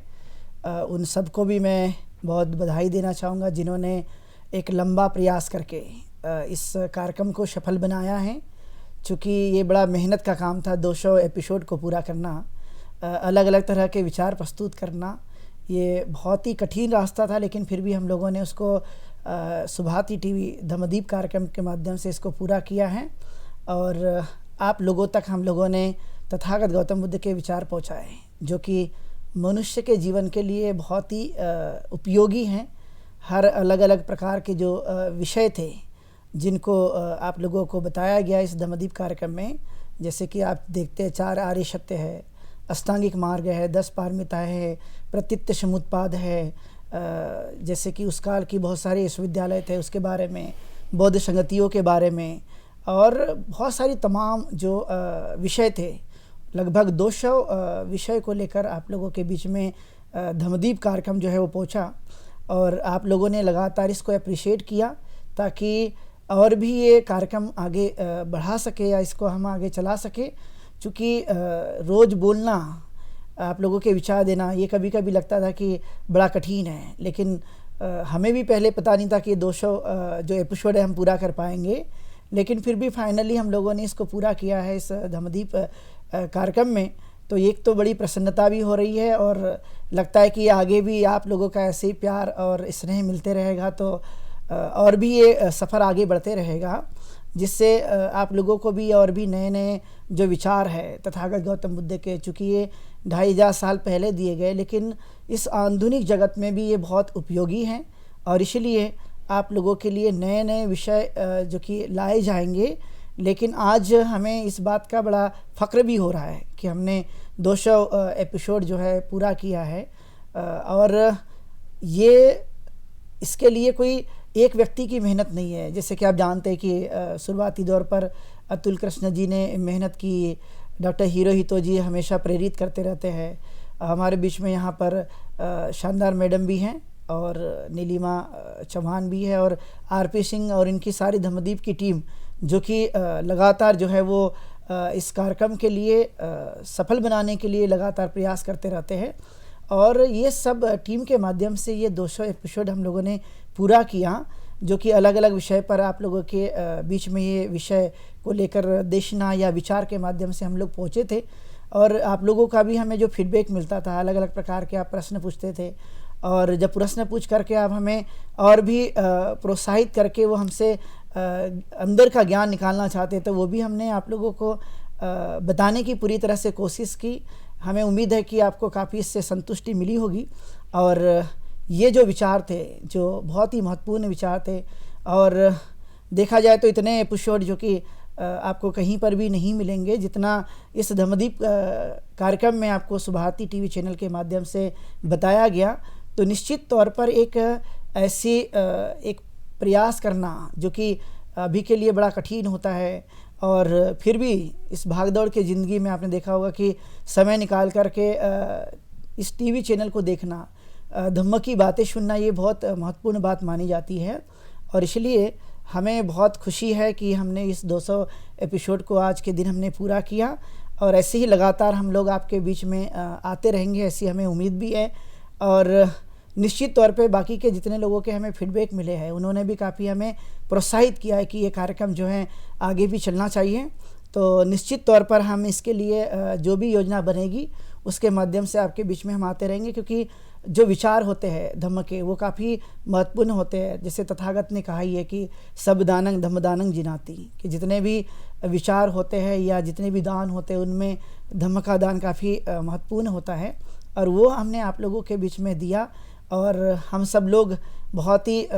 [SPEAKER 3] उन सबको भी मैं बहुत बधाई देना चाहूँगा, जिन्होंने एक लंबा प्रयास करके इस कार्यक्रम को सफल बनाया है। चूँकि ये बड़ा मेहनत का काम था, 200 एपिसोड को पूरा करना, अलग अलग तरह के विचार प्रस्तुत करना, ये बहुत ही कठिन रास्ता था, लेकिन फिर भी हम लोगों ने उसको सुभारती टीवी धम्मदीप कार्यक्रम के माध्यम से इसको पूरा किया है और आप लोगों तक हम लोगों ने तथागत गौतम बुद्ध के विचार पहुँचाए, जो कि मनुष्य के जीवन के लिए बहुत ही उपयोगी हैं। हर अलग अलग प्रकार के जो विषय थे, जिनको आप लोगों को बताया गया इस धम्मदीप कार्यक्रम में, जैसे कि आप देखते हैं 4 आर्य सत्य है, अष्टांगिक मार्ग है, 10 पारमिताएं है, प्रतीत्य समुत्पाद है, जैसे कि उस काल की बहुत सारे विश्वविद्यालय थे उसके बारे में, बौद्ध संगतियों के बारे में, और बहुत सारी तमाम जो विषय थे, लगभग 200 विषय को लेकर आप लोगों के बीच में धम्मदीप कार्यक्रम जो है वो पहुंचा और आप लोगों ने लगातार इसको अप्रिशिएट किया, ताकि और भी ये कार्यक्रम आगे बढ़ा सके या इसको हम आगे चला सके। चूँकि रोज़ बोलना, आप लोगों के विचार देना, ये कभी कभी लगता था कि बड़ा कठिन है, लेकिन हमें भी पहले पता नहीं था कि 200 जो एपिसोड है हम पूरा कर पाएंगे, लेकिन फिर भी फाइनली हम लोगों ने इसको पूरा किया है इस धम्मदीप कार्यक्रम में। तो एक तो बड़ी प्रसन्नता भी हो रही है और लगता है कि आगे भी आप लोगों का ऐसे ही प्यार और स्नेह मिलते रहेगा, तो और भी ये सफ़र आगे बढ़ते रहेगा, जिससे आप लोगों को भी और भी नए नए जो विचार है तथागत गौतम बुद्ध के, चूँकि ये 2500 साल पहले दिए गए, लेकिन इस आधुनिक जगत में भी ये बहुत उपयोगी हैं और इसलिए आप लोगों के लिए नए नए विषय जो कि लाए जाएंगे। लेकिन आज हमें इस बात का बड़ा फ़ख्र भी हो रहा है कि हमने 200 एपिसोड जो है पूरा किया है और ये इसके लिए कोई एक व्यक्ति की मेहनत नहीं है। जैसे कि आप जानते हैं कि शुरुआती दौर पर अतुल कृष्ण जी ने मेहनत की, डॉक्टर हिरोहितो जी हमेशा प्रेरित करते रहते हैं। हमारे बीच में यहाँ पर शानदार मैडम भी हैं और नीलिमा चौहान भी है और आरपी सिंह और इनकी सारी धम्मदीप की टीम जो कि लगातार जो है वो इस कार्यक्रम के लिए सफल बनाने के लिए लगातार प्रयास करते रहते हैं। और ये सब टीम के माध्यम से ये 200 एपिसोड हम लोगों ने पूरा किया, जो कि अलग अलग विषय पर आप लोगों के बीच में ये विषय को लेकर देशना या विचार के माध्यम से हम लोग पहुँचे थे। और आप लोगों का भी हमें जो फीडबैक मिलता था, अलग अलग प्रकार के आप प्रश्न पूछते थे और जब प्रश्न पूछ करके आप हमें और भी प्रोत्साहित करके वो हमसे अंदर का ज्ञान निकालना चाहते थे, वो भी हमने आप लोगों को बताने की पूरी तरह से कोशिश की। हमें उम्मीद है कि आपको काफ़ी इससे संतुष्टि मिली होगी। और ये जो विचार थे, जो बहुत ही महत्वपूर्ण विचार थे, और देखा जाए तो इतने एपिसोड जो कि आपको कहीं पर भी नहीं मिलेंगे जितना इस धम्मदीप कार्यक्रम में आपको सुभारती टीवी चैनल के माध्यम से बताया गया। तो निश्चित तौर पर एक ऐसी एक प्रयास करना जो कि अभी के लिए बड़ा कठिन होता है, और फिर भी इस भागदौड़ के ज़िंदगी में आपने देखा होगा कि समय निकाल कर के इस टीवी चैनल को देखना, धम्म की बातें सुनना, ये बहुत महत्वपूर्ण बात मानी जाती है। और इसलिए हमें बहुत खुशी है कि हमने इस 200 एपिसोड को आज के दिन हमने पूरा किया, और ऐसे ही लगातार हम लोग आपके बीच में आते रहेंगे, ऐसी हमें उम्मीद भी है। और निश्चित तौर पे बाकी के जितने लोगों के हमें फीडबैक मिले हैं, उन्होंने भी काफ़ी हमें प्रोत्साहित किया है कि ये कार्यक्रम जो है आगे भी चलना चाहिए। तो निश्चित तौर पर हम इसके लिए जो भी योजना बनेगी उसके माध्यम से आपके बीच में हम आते रहेंगे, क्योंकि जो विचार होते हैं धम्म के वो काफ़ी महत्वपूर्ण होते हैं। जैसे तथागत ने कहा ही है कि सब दानंग धम्मदानंग जिनाती, कि जितने भी विचार होते हैं या जितने भी दान होते हैं उनमें धम्म का दान काफ़ी महत्वपूर्ण होता है, और वो हमने आप लोगों के बीच में दिया। और हम सब लोग बहुत ही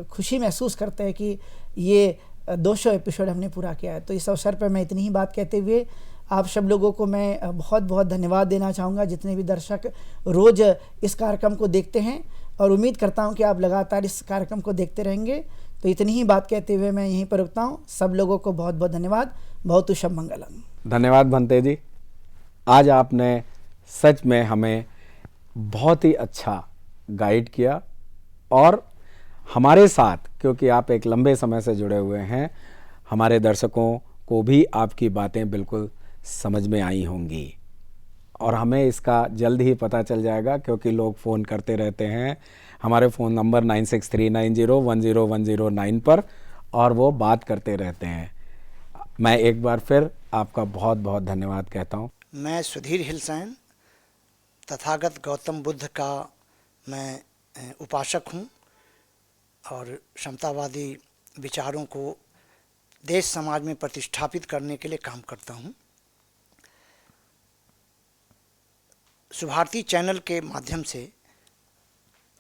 [SPEAKER 3] खुशी महसूस करते हैं कि ये 200 एपिसोड हमने पूरा किया है। तो इस अवसर पर मैं इतनी ही बात कहते हुए आप सब लोगों को मैं बहुत बहुत धन्यवाद देना चाहूँगा, जितने भी दर्शक रोज़ इस कार्यक्रम को देखते हैं, और उम्मीद करता हूँ कि आप लगातार इस कार्यक्रम को देखते रहेंगे। तो इतनी ही बात कहते हुए मैं यहीं पर रुकता हूँ। सब लोगों को बहुत बहुत धन्यवाद। बहुत शुभ मंगलम।
[SPEAKER 2] धन्यवाद भंते जी। आज आपने सच में हमें बहुत ही अच्छा गाइड किया, और हमारे साथ, क्योंकि आप एक लंबे समय से जुड़े हुए हैं, हमारे दर्शकों को भी आपकी बातें बिल्कुल समझ में आई होंगी, और हमें इसका जल्द ही पता चल जाएगा, क्योंकि लोग फ़ोन करते रहते हैं हमारे फ़ोन नंबर 9639010109 पर, और वो बात करते रहते हैं। मैं एक बार फिर आपका बहुत बहुत धन्यवाद कहता हूँ।
[SPEAKER 7] मैं सुधीर हिलसैन, तथागत गौतम बुद्ध का मैं उपासक हूँ, और समतावादी विचारों को देश समाज में प्रतिष्ठापित करने के लिए काम करता हूँ। सुभारती चैनल के माध्यम से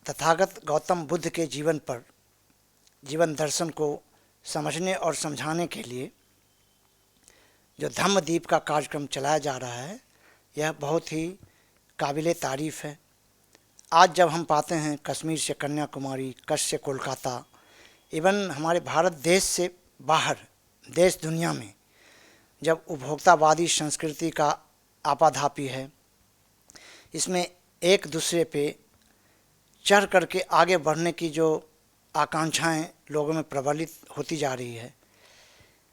[SPEAKER 7] तथागत गौतम बुद्ध के जीवन पर, जीवन दर्शन को समझने और समझाने के लिए जो धम्मदीप का कार्यक्रम चलाया जा रहा है, यह बहुत ही काबिले तारीफ़ है। आज जब हम पाते हैं कश्मीर से कन्याकुमारी, कच्छ से कोलकाता, इवन हमारे भारत देश से बाहर देश दुनिया में जब उपभोक्तावादी संस्कृति का आपाधापी है, इसमें एक दूसरे पे चढ़ करके आगे बढ़ने की जो आकांक्षाएं लोगों में प्रबलित होती जा रही है,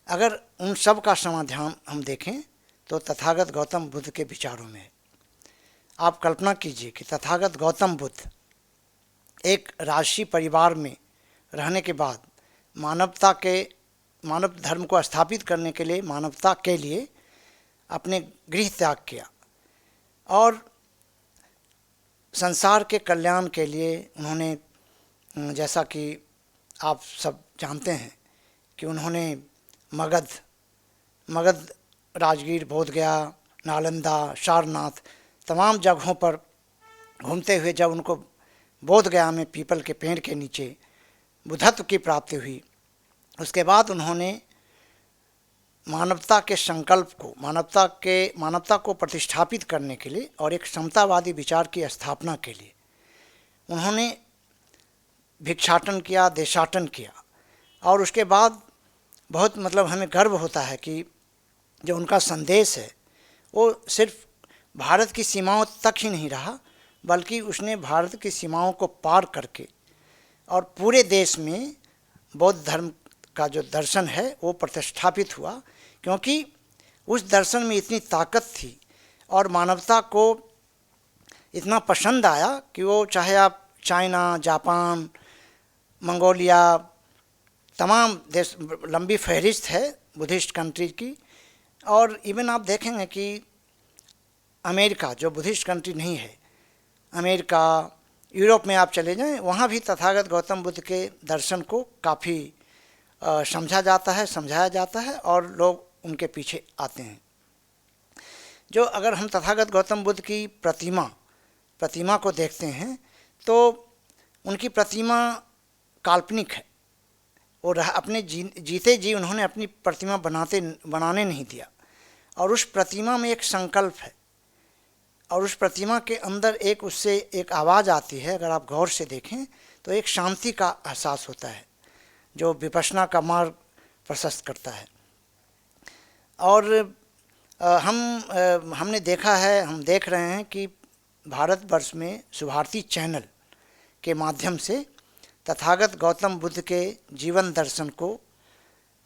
[SPEAKER 7] अगर उन सब का समाधान हम देखें तो तथागत गौतम बुद्ध के विचारों में है। आप कल्पना कीजिए कि तथागत गौतम बुद्ध एक राजसी परिवार में रहने के बाद मानव धर्म को स्थापित करने के लिए, मानवता के लिए अपने गृह त्याग किया, और संसार के कल्याण के लिए उन्होंने, जैसा कि आप सब जानते हैं कि उन्होंने मगध, राजगीर, बोधगया, नालंदा, सारनाथ तमाम जगहों पर घूमते हुए जब उनको बोधगया में पीपल के पेड़ के नीचे बुद्धत्व की प्राप्ति हुई, उसके बाद उन्होंने मानवता के संकल्प को, मानवता को प्रतिष्ठापित करने के लिए और एक समतावादी विचार की स्थापना के लिए उन्होंने भिक्षाटन किया, देशाटन किया, और उसके बाद बहुत मतलब हमें गर्व होता है कि जो उनका संदेश है वो सिर्फ भारत की सीमाओं तक ही नहीं रहा, बल्कि उसने भारत की सीमाओं को पार करके और पूरे देश में बौद्ध धर्म का जो दर्शन है वो प्रतिष्ठापित हुआ, क्योंकि उस दर्शन में इतनी ताकत थी और मानवता को इतना पसंद आया कि वो चाहे आप चाइना, जापान, मंगोलिया, तमाम देश, लंबी फहरिस्त है बुद्धिस्ट कंट्रीज की। और इवन आप देखेंगे कि अमेरिका जो बुद्धिस्ट कंट्री नहीं है, अमेरिका, यूरोप में आप चले जाएं, वहाँ भी तथागत गौतम बुद्ध के दर्शन को काफ़ी समझा जाता है, समझाया जाता है और लोग उनके पीछे आते हैं। जो अगर हम तथागत गौतम बुद्ध की प्रतिमा को देखते हैं तो उनकी प्रतिमा काल्पनिक है और अपने जीते जी उन्होंने अपनी प्रतिमा बनाने नहीं दिया। और उस प्रतिमा में एक संकल्प है और उस प्रतिमा के अंदर उससे एक आवाज़ आती है, अगर आप गौर से देखें तो एक शांति का एहसास होता है जो विपश्यना का मार्ग प्रशस्त करता है। और हमने देखा है, हम देख रहे हैं कि भारतवर्ष में शुभारती चैनल के माध्यम से तथागत गौतम बुद्ध के जीवन दर्शन को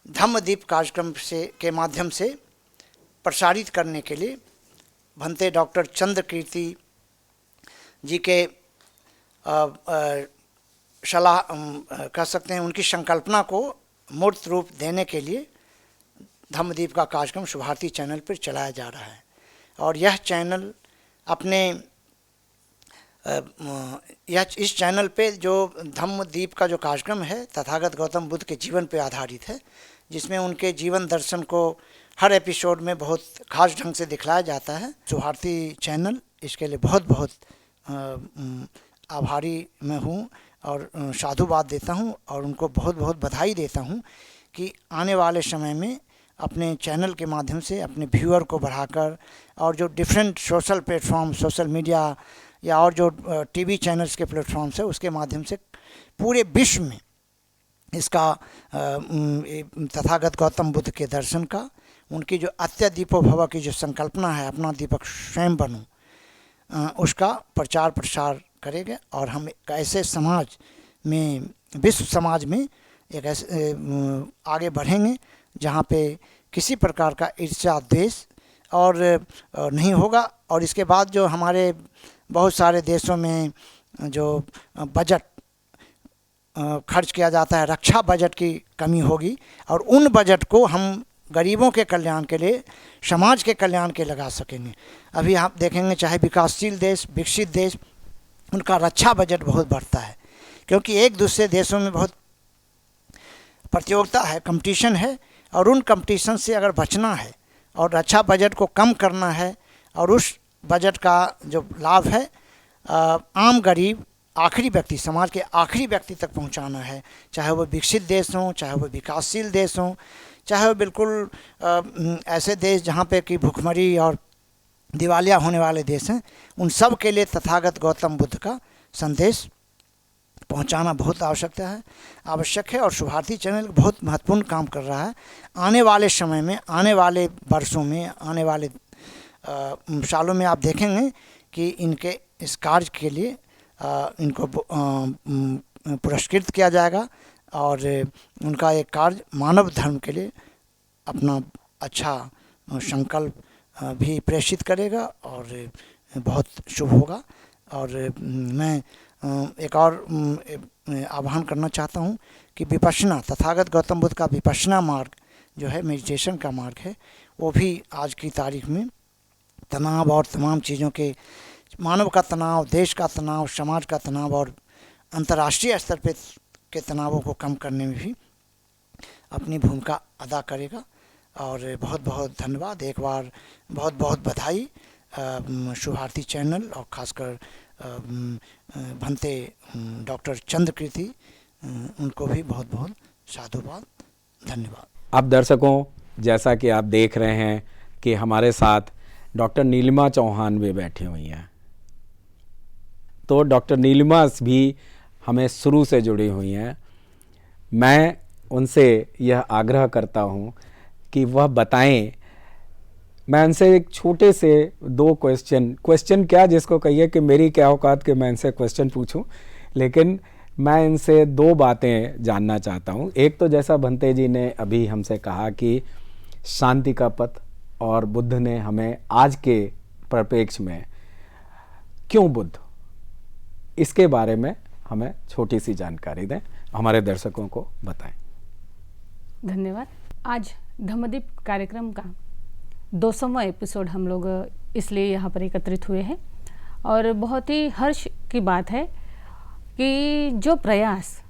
[SPEAKER 7] धम्मदीप कार्यक्रम के माध्यम से प्रसारित करने के लिए भंते डॉक्टर चंद्रकीर्ति जी के सलाह कह सकते हैं, उनकी संकल्पना को मूर्त रूप देने के लिए धम्मदीप का कार्यक्रम शुभारती चैनल पर चलाया जा रहा है। और यह चैनल इस चैनल पे जो धम्मदीप का जो कार्यक्रम है तथागत गौतम बुद्ध के जीवन पे आधारित है, जिसमें उनके जीवन दर्शन को हर एपिसोड में बहुत खास ढंग से दिखलाया जाता है। शुभारती चैनल इसके लिए बहुत बहुत आभारी मैं हूँ और साधुवाद देता हूँ और उनको बहुत बहुत बधाई देता हूँ कि आने वाले समय में अपने चैनल के माध्यम से अपने व्यूअर को बढ़ाकर और जो different social platform, social media या और जो टीवी चैनल्स के प्लेटफॉर्म्स है उसके माध्यम से पूरे विश्व में इसका तथागत गौतम बुद्ध के दर्शन का, उनकी जो अत्यदीपो भव की जो संकल्पना है, अपना दीपक स्वयं बनूं, उसका प्रचार प्रसार करेंगे। और हम ऐसे समाज में, विश्व समाज में एक ऐसे आगे बढ़ेंगे जहाँ पे किसी प्रकार का ईर्ष्या, द्वेष और नहीं होगा। और इसके बाद जो हमारे बहुत सारे देशों में जो बजट खर्च किया जाता है, रक्षा बजट की कमी होगी और उन बजट को हम गरीबों के कल्याण के लिए, समाज के कल्याण के लगा सकेंगे। अभी आप देखेंगे चाहे विकासशील देश, विकसित देश, उनका रक्षा बजट बहुत बढ़ता है क्योंकि एक दूसरे देशों में बहुत प्रतियोगिता है, कंपटीशन है और उन कंपटीशन से अगर बचना है और रक्षा बजट को कम करना है और उस बजट का जो लाभ है आम गरीब, आखिरी व्यक्ति, समाज के आखिरी व्यक्ति तक पहुंचाना है, चाहे वो विकसित देश हों, चाहे वो विकासशील देश हों, चाहे वो बिल्कुल ऐसे देश जहाँ पे कि भुखमरी और दिवालिया होने वाले देश हैं, उन सब के लिए तथागत गौतम बुद्ध का संदेश पहुंचाना बहुत आवश्यक है। और शुभारती चैनल बहुत महत्वपूर्ण काम कर रहा है। आने वाले समय में, आने वाले वर्षों में, आने वाले सालों में आप देखेंगे कि इनके इस कार्य के लिए इनको पुरस्कृत किया जाएगा और उनका एक कार्य मानव धर्म के लिए अपना अच्छा संकल्प भी प्रेषित करेगा और बहुत शुभ होगा। और मैं एक और आह्वान करना चाहता हूँ कि विपश्यना, तथागत गौतम बुद्ध का विपश्यना मार्ग जो है, मेडिटेशन का मार्ग है, वो भी आज की तारीख में तनाव और तमाम चीज़ों के, मानव का तनाव, देश का तनाव, समाज का तनाव और अंतर्राष्ट्रीय स्तर पे के तनावों को कम करने में भी अपनी भूमिका अदा करेगा। और बहुत बहुत धन्यवाद, एक बार बहुत बहुत बधाई शुभारती चैनल और ख़ासकर भंते डॉक्टर चंद्रकीर्ति, उनको भी बहुत बहुत साधुवाद, धन्यवाद।
[SPEAKER 2] अब दर्शकों, जैसा कि आप देख रहे हैं कि हमारे साथ डॉक्टर नीलिमा चौहान भी बैठी हुई हैं, तो डॉक्टर नीलिमा भी हमें शुरू से जुड़ी हुई हैं। मैं उनसे यह आग्रह करता हूँ कि वह बताएं। मैं उनसे एक छोटे से 2 क्वेश्चन क्या जिसको कहिए कि मेरी क्या औकात कि मैं इनसे क्वेश्चन पूछूं, लेकिन मैं इनसे 2 बातें जानना चाहता हूं। एक तो जैसा भंते जी ने अभी हमसे कहा कि शांति का पथ, और बुद्ध ने हमें आज के परिप्रेक्ष्य में क्यों बुद्ध, इसके बारे में हमें छोटी सी जानकारी दें, हमारे दर्शकों को बताएं।
[SPEAKER 8] धन्यवाद। आज धम्मदीप कार्यक्रम का 200वां एपिसोड हम लोग इसलिए यहाँ पर एकत्रित हुए हैं, और बहुत ही हर्ष की बात है कि जो प्रयास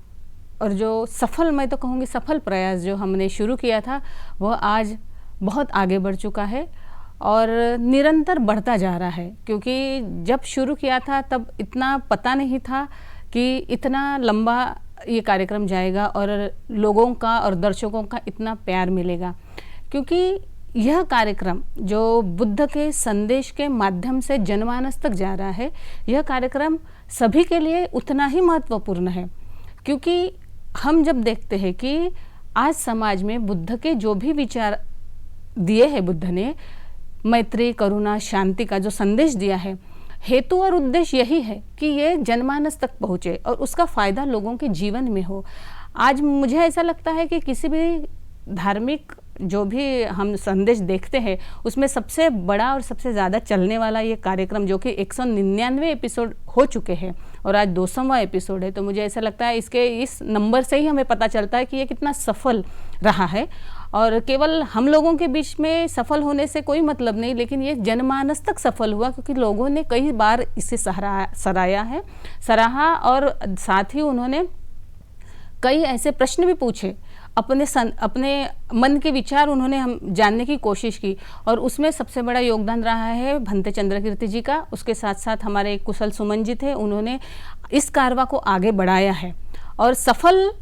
[SPEAKER 8] और जो सफल, मैं तो कहूँगी सफल प्रयास जो हमने शुरू किया था, वह आज बहुत आगे बढ़ चुका है और निरंतर बढ़ता जा रहा है। क्योंकि जब शुरू किया था तब इतना पता नहीं था कि इतना लंबा ये कार्यक्रम जाएगा और लोगों का और दर्शकों का इतना प्यार मिलेगा। क्योंकि यह कार्यक्रम जो बुद्ध के संदेश के माध्यम से जनमानस तक जा रहा है, यह कार्यक्रम सभी के लिए उतना ही महत्वपूर्ण है। क्योंकि हम जब देखते हैं कि आज समाज में बुद्ध के जो भी विचार दिए हैं, बुद्ध ने मैत्री, करुणा, शांति का जो संदेश दिया है, हेतु और उद्देश्य यही है कि ये जनमानस तक पहुँचे और उसका फ़ायदा लोगों के जीवन में हो। आज मुझे ऐसा लगता है कि किसी भी धार्मिक जो भी हम संदेश देखते हैं, उसमें सबसे बड़ा और सबसे ज़्यादा चलने वाला ये कार्यक्रम जो कि 199 एपिसोड हो चुके हैं और आज 200वां एपिसोड है, तो मुझे ऐसा लगता है इसके इस नंबर से ही हमें पता चलता है कि ये कितना सफल रहा है। और केवल हम लोगों के बीच में सफल होने से कोई मतलब नहीं, लेकिन ये जनमानस तक सफल हुआ क्योंकि लोगों ने कई बार इसे सराहा और साथ ही उन्होंने कई ऐसे प्रश्न भी पूछे, अपने मन के विचार उन्होंने हम जानने की कोशिश की, और उसमें सबसे बड़ा योगदान रहा है भंते चंद्रकीर्ति जी का। उसके साथ साथ हमारे कुशल सुमन जी थे, उन्होंने इस कारवा को आगे बढ़ाया है और सफल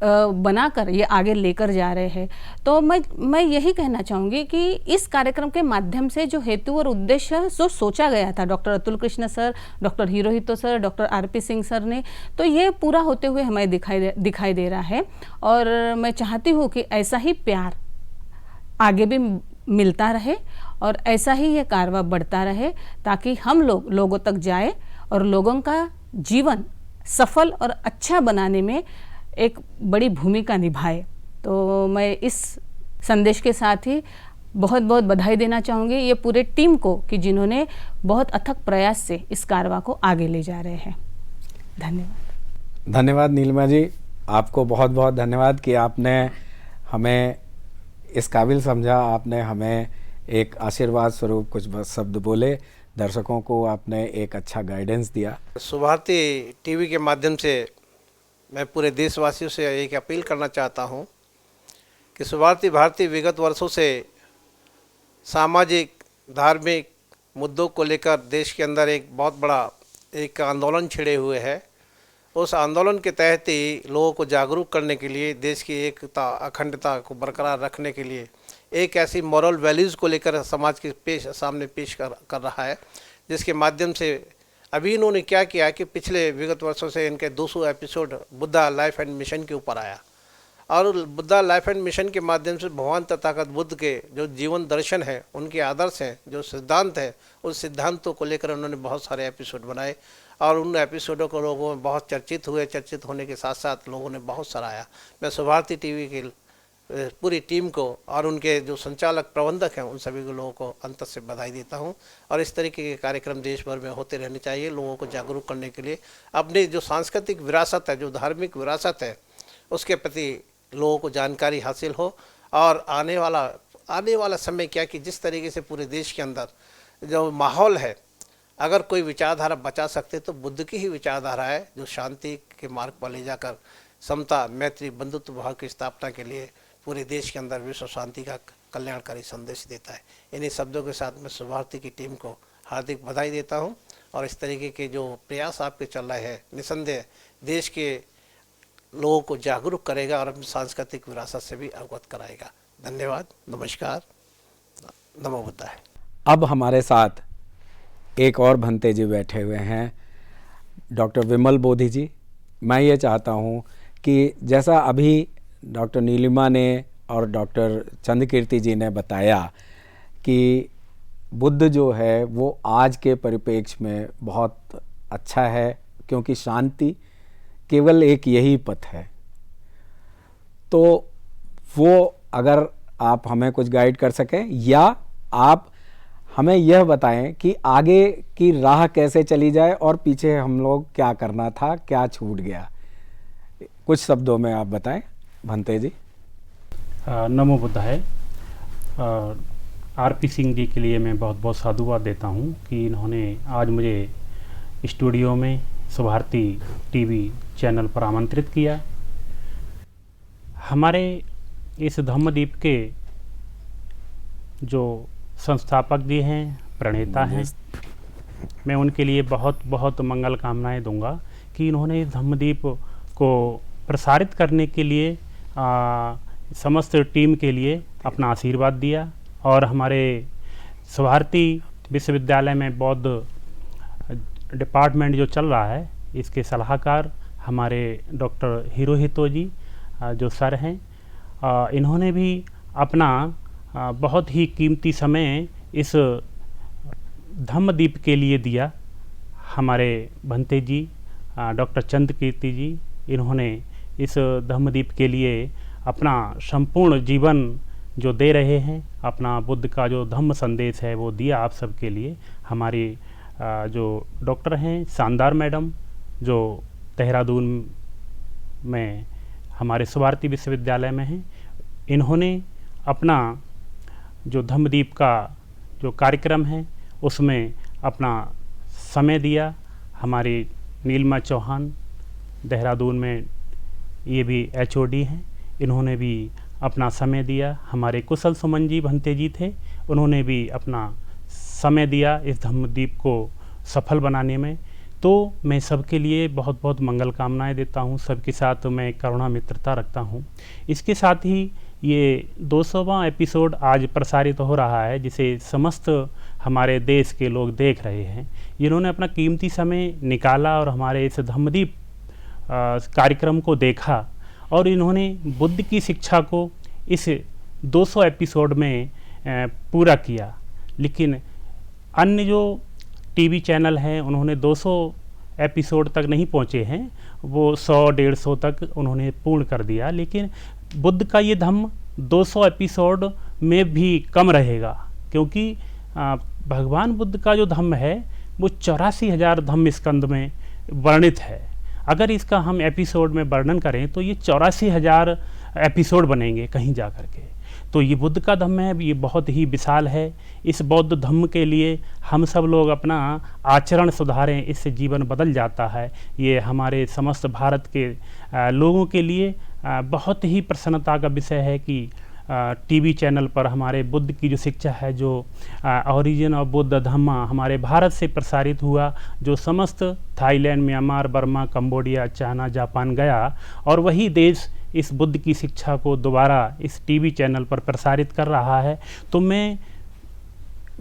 [SPEAKER 8] बनाकर ये आगे लेकर जा रहे हैं। तो मैं यही कहना चाहूँगी कि इस कार्यक्रम के माध्यम से जो हेतु और उद्देश्य जो सोचा गया था doctor Atul Krishna sir, doctor Hirohito sir, doctor RP Singh sir ने, तो ये पूरा होते हुए हमें दिखाई दे रहा है। और मैं चाहती हूँ कि ऐसा ही प्यार आगे भी मिलता रहे और ऐसा ही ये कारवा बढ़ता रहे, ताकि हम लोगों तक जाए और लोगों का जीवन सफल और अच्छा बनाने में एक बड़ी भूमिका निभाए। तो मैं इस संदेश के साथ ही बहुत बहुत बधाई देना चाहूँगी ये पूरे टीम को कि जिन्होंने बहुत अथक प्रयास से इस कारवा को आगे ले जा रहे हैं। धन्यवाद।
[SPEAKER 2] धन्यवाद नीलिमा जी, आपको बहुत बहुत धन्यवाद कि आपने हमें इस काबिल समझा, आपने हमें एक आशीर्वाद स्वरूप कुछ शब्द बोले, दर्शकों को आपने एक अच्छा गाइडेंस दिया।
[SPEAKER 9] सुभारती टीवी के माध्यम से मैं पूरे देशवासियों से एक अपील करना चाहता हूं कि सुभारती भारती विगत वर्षों से सामाजिक धार्मिक मुद्दों को लेकर देश के अंदर एक बहुत बड़ा एक आंदोलन छिड़े हुए है। उस आंदोलन के तहत ही लोगों को जागरूक करने के लिए, देश की एकता अखंडता को बरकरार रखने के लिए एक ऐसी मॉरल वैल्यूज़ को लेकर समाज के सामने पेश कर रहा है, जिसके माध्यम से अभी इन्होंने क्या किया कि पिछले विगत वर्षों से इनके 200 episode Buddha life and mission के ऊपर आया, और बुद्धा लाइफ एंड मिशन के माध्यम से भगवान तथागत बुद्ध के जो जीवन दर्शन है, उनके आदर्श हैं, जो सिद्धांत हैं, उस सिद्धांतों को लेकर उन्होंने बहुत सारे एपिसोड बनाए और उन एपिसोडों को लोगों में बहुत चर्चित हुए। चर्चित होने के साथ साथ लोगों ने बहुत सराहा। मैं सुभारती टीवी की पूरी टीम को और उनके जो संचालक प्रबंधक हैं उन सभी को लोगों को अंत से बधाई देता हूं। और इस तरीके के कार्यक्रम देश भर में होते रहने चाहिए, लोगों को जागरूक करने के लिए। अपनी जो सांस्कृतिक विरासत है, जो धार्मिक विरासत है, उसके प्रति लोगों को जानकारी हासिल हो। और आने वाला समय क्या कि जिस तरीके से पूरे देश के अंदर जो माहौल है, अगर कोई विचारधारा बचा सकते तो बुद्ध की ही विचारधारा है, जो शांति के मार्ग पर ले जाकर समता, मैत्री, बंधुत्व भाव की स्थापना के लिए पूरे देश के अंदर विश्व शांति का कल्याणकारी संदेश देता है। इन्हीं शब्दों के साथ मैं सुभारती की टीम को हार्दिक बधाई देता हूं। और इस तरीके के जो प्रयास आपके चल रहे हैं, निसंदेह देश के लोगों को जागरूक करेगा और अपनी सांस्कृतिक विरासत से भी अवगत कराएगा। धन्यवाद, नमस्कार, नमो बुद्धाय।
[SPEAKER 2] अब हमारे साथ एक और भंते जी बैठे हुए हैं, डॉक्टर विमल बोधी जी। मैं ये चाहता हूँ कि जैसा अभी डॉक्टर नीलिमा ने और डॉक्टर चंद्रकीर्ति जी ने बताया कि बुद्ध जो है वो आज के परिप्रेक्ष्य में बहुत अच्छा है, क्योंकि शांति केवल एक यही पथ है। तो वो अगर आप हमें कुछ गाइड कर सकें, या आप हमें यह बताएं कि आगे की राह कैसे चली जाए और पीछे हम लोग क्या करना था, क्या छूट गया, कुछ शब्दों में आप बताएं भंते जी।
[SPEAKER 10] नमो बुद्धाय। आरपी सिंह जी के लिए मैं बहुत बहुत साधुवाद देता हूं कि इन्होंने आज मुझे स्टूडियो में सुभारती टीवी चैनल पर आमंत्रित किया। हमारे इस धम्मदीप के जो संस्थापक जी हैं, प्रणेता हैं, मैं उनके लिए बहुत बहुत मंगल कामनाएं दूंगा कि इन्होंने इस धम्मदीप को प्रसारित करने के लिए समस्त टीम के लिए अपना आशीर्वाद दिया। और हमारे सुभारती विश्वविद्यालय में बौद्ध डिपार्टमेंट जो चल रहा है, इसके सलाहकार हमारे डॉक्टर हिरोहितो जी जो सर हैं, इन्होंने भी अपना बहुत ही कीमती समय इस धम्मदीप के लिए दिया। हमारे भंते जी, डॉक्टर चंद्रकीर्ति जी, इन्होंने इस धम्मदीप के लिए अपना संपूर्ण जीवन जो दे रहे हैं, अपना बुद्ध का जो धम्म संदेश है वो दिया आप सबके लिए। हमारी जो डॉक्टर हैं शानदार मैडम, जो देहरादून में हमारे सुभारती विश्वविद्यालय में हैं, इन्होंने अपना जो धम्मदीप का जो कार्यक्रम है उसमें अपना समय दिया। हमारी नीलिमा चौहान देहरादून में ये भी HOD हैं, इन्होंने भी अपना समय दिया। हमारे कुशल सुमन जी भंते जी थे, उन्होंने भी अपना समय दिया इस धम्मदीप को सफल बनाने में। तो मैं सबके लिए बहुत बहुत मंगल कामनाएं देता हूं, सबके साथ मैं करुणा मित्रता रखता हूं। इसके साथ ही ये 200वां एपिसोड आज प्रसारित हो रहा है, जिसे समस्त हमारे देश के लोग देख रहे हैं। इन्होंने अपना कीमती समय निकाला और हमारे इस धम्मदीप कार्यक्रम को देखा, और इन्होंने बुद्ध की शिक्षा को इस 200 एपिसोड में पूरा किया। लेकिन अन्य जो टीवी चैनल हैं उन्होंने 200 एपिसोड तक नहीं पहुँचे हैं, वो 100-150 तक उन्होंने पूर्ण कर दिया। लेकिन बुद्ध का ये धम्म 200 एपिसोड में भी कम रहेगा, क्योंकि भगवान बुद्ध का जो धम्म है वो 84,000 धम्म स्कंद में वर्णित है। अगर इसका हम एपिसोड में वर्णन करें तो ये 84,000 एपिसोड बनेंगे कहीं जा कर के। तो ये बुद्ध का धम्म है, ये बहुत ही विशाल है। इस बौद्ध धम्म के लिए हम सब लोग अपना आचरण सुधारें, इससे जीवन बदल जाता है। ये हमारे समस्त भारत के लोगों के लिए बहुत ही प्रसन्नता का विषय है कि टीवी चैनल पर हमारे बुद्ध की जो शिक्षा है, जो ओरिजिन ऑफ बुद्ध धम्मा हमारे भारत से प्रसारित हुआ, जो समस्त Thailand, Myanmar, Burma, Cambodia, China, Japan गया, और वही देश इस बुद्ध की शिक्षा को दोबारा इस टीवी चैनल पर प्रसारित कर रहा है। तो मैं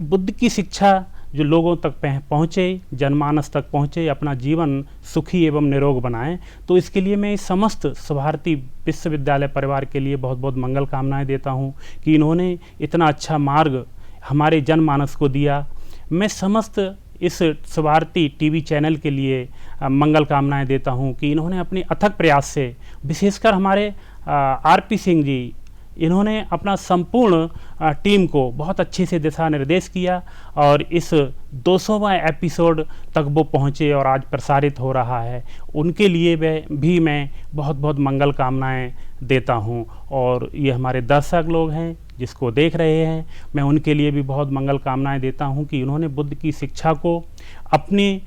[SPEAKER 10] बुद्ध की शिक्षा जो लोगों तक पहुँचे, जनमानस तक पहुँचे, अपना जीवन सुखी एवं निरोग बनाएं, तो इसके लिए मैं समस्त सुभारती विश्वविद्यालय परिवार के लिए बहुत बहुत मंगल कामनाएं देता हूं कि इन्होंने इतना अच्छा मार्ग हमारे जनमानस को दिया। मैं समस्त इस सुभारती टीवी चैनल के लिए मंगल कामनाएं देता हूं कि इन्होंने अपने अथक प्रयास से, विशेषकर हमारे आरपी सिंह जी, इन्होंने अपना संपूर्ण टीम को बहुत अच्छे से दिशा निर्देश किया, और इस 200वां एपिसोड तक वो पहुँचे और आज प्रसारित हो रहा है। उनके लिए भी मैं बहुत बहुत मंगल कामनाएं देता हूं। और ये हमारे दर्शक लोग हैं जिसको देख रहे हैं, मैं उनके लिए भी बहुत मंगल कामनाएं देता हूं कि इन्होंने बुद्ध की शिक्षा को अपने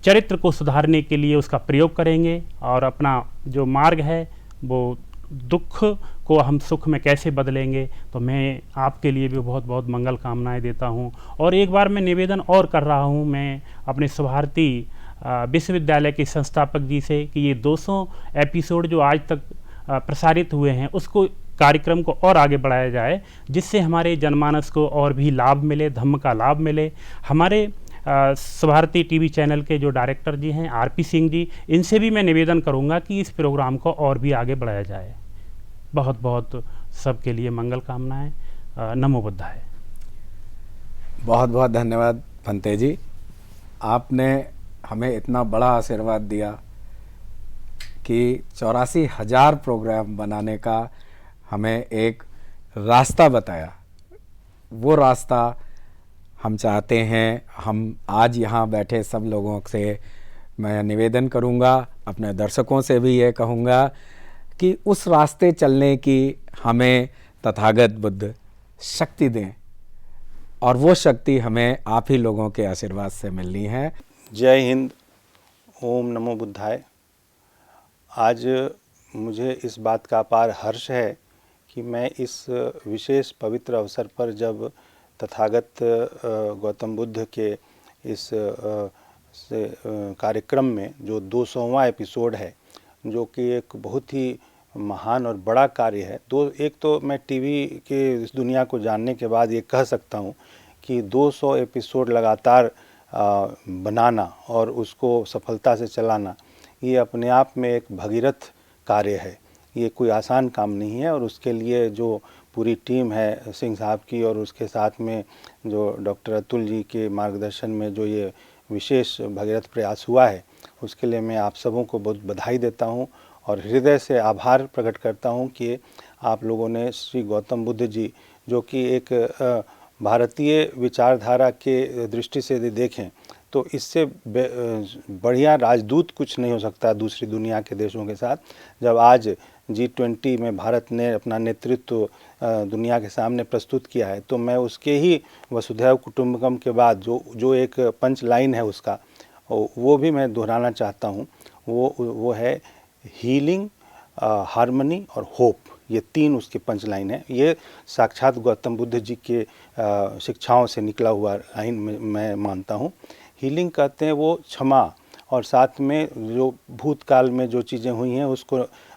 [SPEAKER 10] चरित्र को सुधारने के लिए उसका प्रयोग करेंगे, और अपना जो मार्ग है वो दुख को हम सुख में कैसे बदलेंगे। तो मैं आपके लिए भी बहुत बहुत मंगल कामनाएं देता हूं। और एक बार मैं निवेदन और कर रहा हूं मैं अपने सुभारती विश्वविद्यालय के संस्थापक जी से कि ये 200 एपिसोड जो आज तक प्रसारित हुए हैं उसको, कार्यक्रम को और आगे बढ़ाया जाए, जिससे हमारे जनमानस को और भी लाभ मिले, धम्म का लाभ मिले। हमारे सुभारती टीवी चैनल के जो डायरेक्टर जी हैं आरपी सिंह जी, इनसे भी मैं निवेदन करूंगा कि इस प्रोग्राम को और भी आगे बढ़ाया जाए। बहुत बहुत सबके लिए मंगल कामनाएं। नमो बुद्धाय।
[SPEAKER 2] बहुत बहुत धन्यवाद भंते जी, आपने हमें इतना बड़ा आशीर्वाद दिया कि 84,000 प्रोग्राम बनाने का हमें एक रास्ता बताया। वो रास्ता हम चाहते हैं, हम आज यहाँ बैठे सब लोगों से मैं निवेदन करूँगा, अपने दर्शकों से भी ये कहूँगा कि उस रास्ते चलने की हमें तथागत बुद्ध शक्ति दें, और वो शक्ति हमें आप ही लोगों के आशीर्वाद से मिलनी है।
[SPEAKER 1] जय हिंद, ओम नमो बुद्धाय। आज मुझे इस बात का अपार हर्ष है कि मैं इस विशेष पवित्र अवसर पर जब तथागत गौतम बुद्ध के इस कार्यक्रम में जो 200वां एपिसोड है, जो कि एक बहुत ही महान और बड़ा कार्य है। एक तो मैं टीवी के इस दुनिया को जानने के बाद ये कह सकता हूँ कि 200 एपिसोड लगातार बनाना और उसको सफलता से चलाना, ये अपने आप में एक भगीरथ कार्य है। ये कोई आसान काम नहीं है, और उसके लिए जो पूरी टीम है सिंह साहब की, और उसके साथ में जो डॉक्टर अतुल जी के मार्गदर्शन में जो ये विशेष भगीरथ प्रयास हुआ है, उसके लिए मैं आप सबों को बहुत बधाई देता हूँ और हृदय से आभार प्रकट करता हूँ कि आप लोगों ने श्री गौतम बुद्ध जी, जो कि एक भारतीय विचारधारा के दृष्टि से यदि देखें तो इससे बढ़िया राजदूत कुछ नहीं हो सकता दूसरी दुनिया के देशों के साथ। जब आज G20 में भारत ने अपना नेतृत्व दुनिया के सामने प्रस्तुत किया है, तो मैं उसके ही वसुधैव कुटुंबकम के बाद जो एक पंच लाइन है उसका, वो भी मैं दोहराना चाहता हूँ। वो है हीलिंग, हार्मनी और होप। ये तीन उसके पंच लाइन है। ये साक्षात गौतम बुद्ध जी के शिक्षाओं से निकला हुआ लाइन मैं मानता हूँ। हीलिंग कहते हैं वो क्षमा, और साथ में जो भूतकाल में जो चीज़ें हुई हैं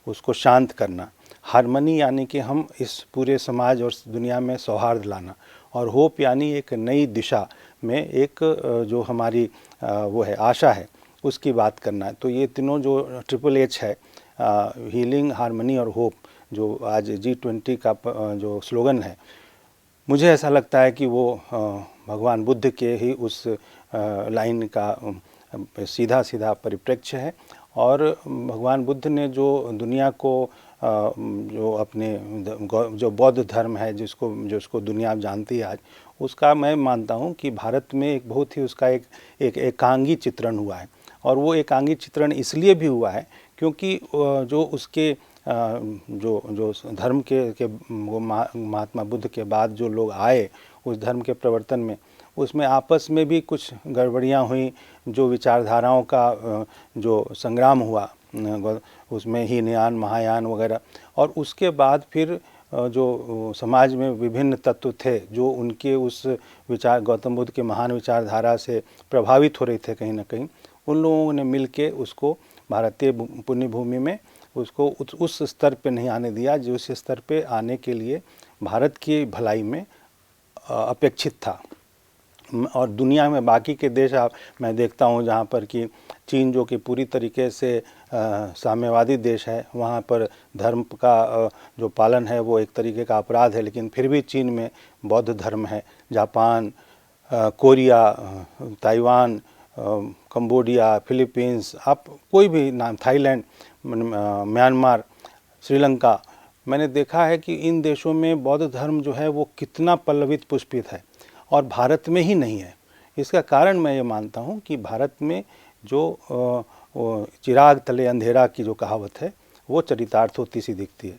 [SPEAKER 1] उसको शांत करना। हार्मनी यानी कि हम इस पूरे समाज और दुनिया में सौहार्द लाना, और होप यानी एक नई दिशा में एक जो हमारी वो है आशा है, उसकी बात करना है। तो ये तीनों जो HHH है, हीलिंग, हार्मनी और होप, जो आज G20 का जो स्लोगन है, मुझे ऐसा लगता है कि वो भगवान बुद्ध के ही उस लाइन का सीधा परिप्रेक्ष्य है। और भगवान बुद्ध ने जो दुनिया को जो अपने जो बौद्ध धर्म है जिसको दुनिया जानती है आज, उसका मैं मानता हूँ कि भारत में एक बहुत ही उसका एक एकांगी चित्रण हुआ है। और वो एकांगी चित्रण इसलिए भी हुआ है क्योंकि जो उसके जो धर्म के महात्मा बुद्ध के बाद जो लोग आए उस धर्म के प्रवर्तन में, उसमें आपस में भी कुछ गड़बड़ियाँ हुई। जो विचारधाराओं का जो संग्राम हुआ, उसमें हीनयान, महायान वगैरह, और उसके बाद फिर जो समाज में विभिन्न तत्व थे जो उनके उस गौतम बुद्ध के महान विचारधारा से प्रभावित हो रहे थे कहीं ना कहीं, उन लोगों ने मिल के उसको भारतीय पुण्य भूमि में उसको उस स्तर पे नहीं आने दिया जो उस स्तर पे आने के लिए भारत की भलाई में अपेक्षित था। और दुनिया में बाकी के देश मैं देखता हूँ जहाँ पर कि चीन, जो कि पूरी तरीके से साम्यवादी देश है, वहाँ पर धर्म का जो पालन है वो एक तरीके का अपराध है, लेकिन फिर भी चीन में बौद्ध धर्म है। Japan, Korea, Taiwan, Cambodia, Philippines, आप कोई भी नाम, थाईलैंड, म्यांमार, श्रीलंका, मैंने देखा है कि इन देशों में बौद्ध धर्म जो है वो कितना पल्लवित पुष्पित है, और भारत में ही नहीं है। इसका कारण मैं ये मानता हूँ कि भारत में जो चिराग तले अंधेरा की जो कहावत है वो चरितार्थ होती सी दिखती है।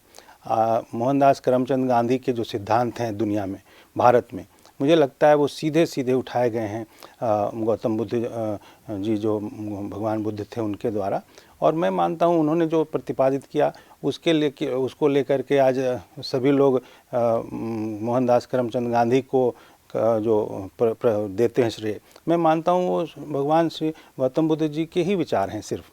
[SPEAKER 1] मोहनदास करमचंद गांधी के जो सिद्धांत हैं दुनिया में, भारत में, मुझे लगता है वो सीधे सीधे उठाए गए हैं गौतम बुद्ध जी जो भगवान बुद्ध थे उनके द्वारा। और मैं मानता हूँ उन्होंने जो प्रतिपादित किया उसको लेकर के आज सभी लोग मोहनदास करमचंद गांधी को जो देते हैं श्रेय। मैं मानता हूँ वो भगवान श्री गौतम बुद्ध जी के ही विचार हैं सिर्फ,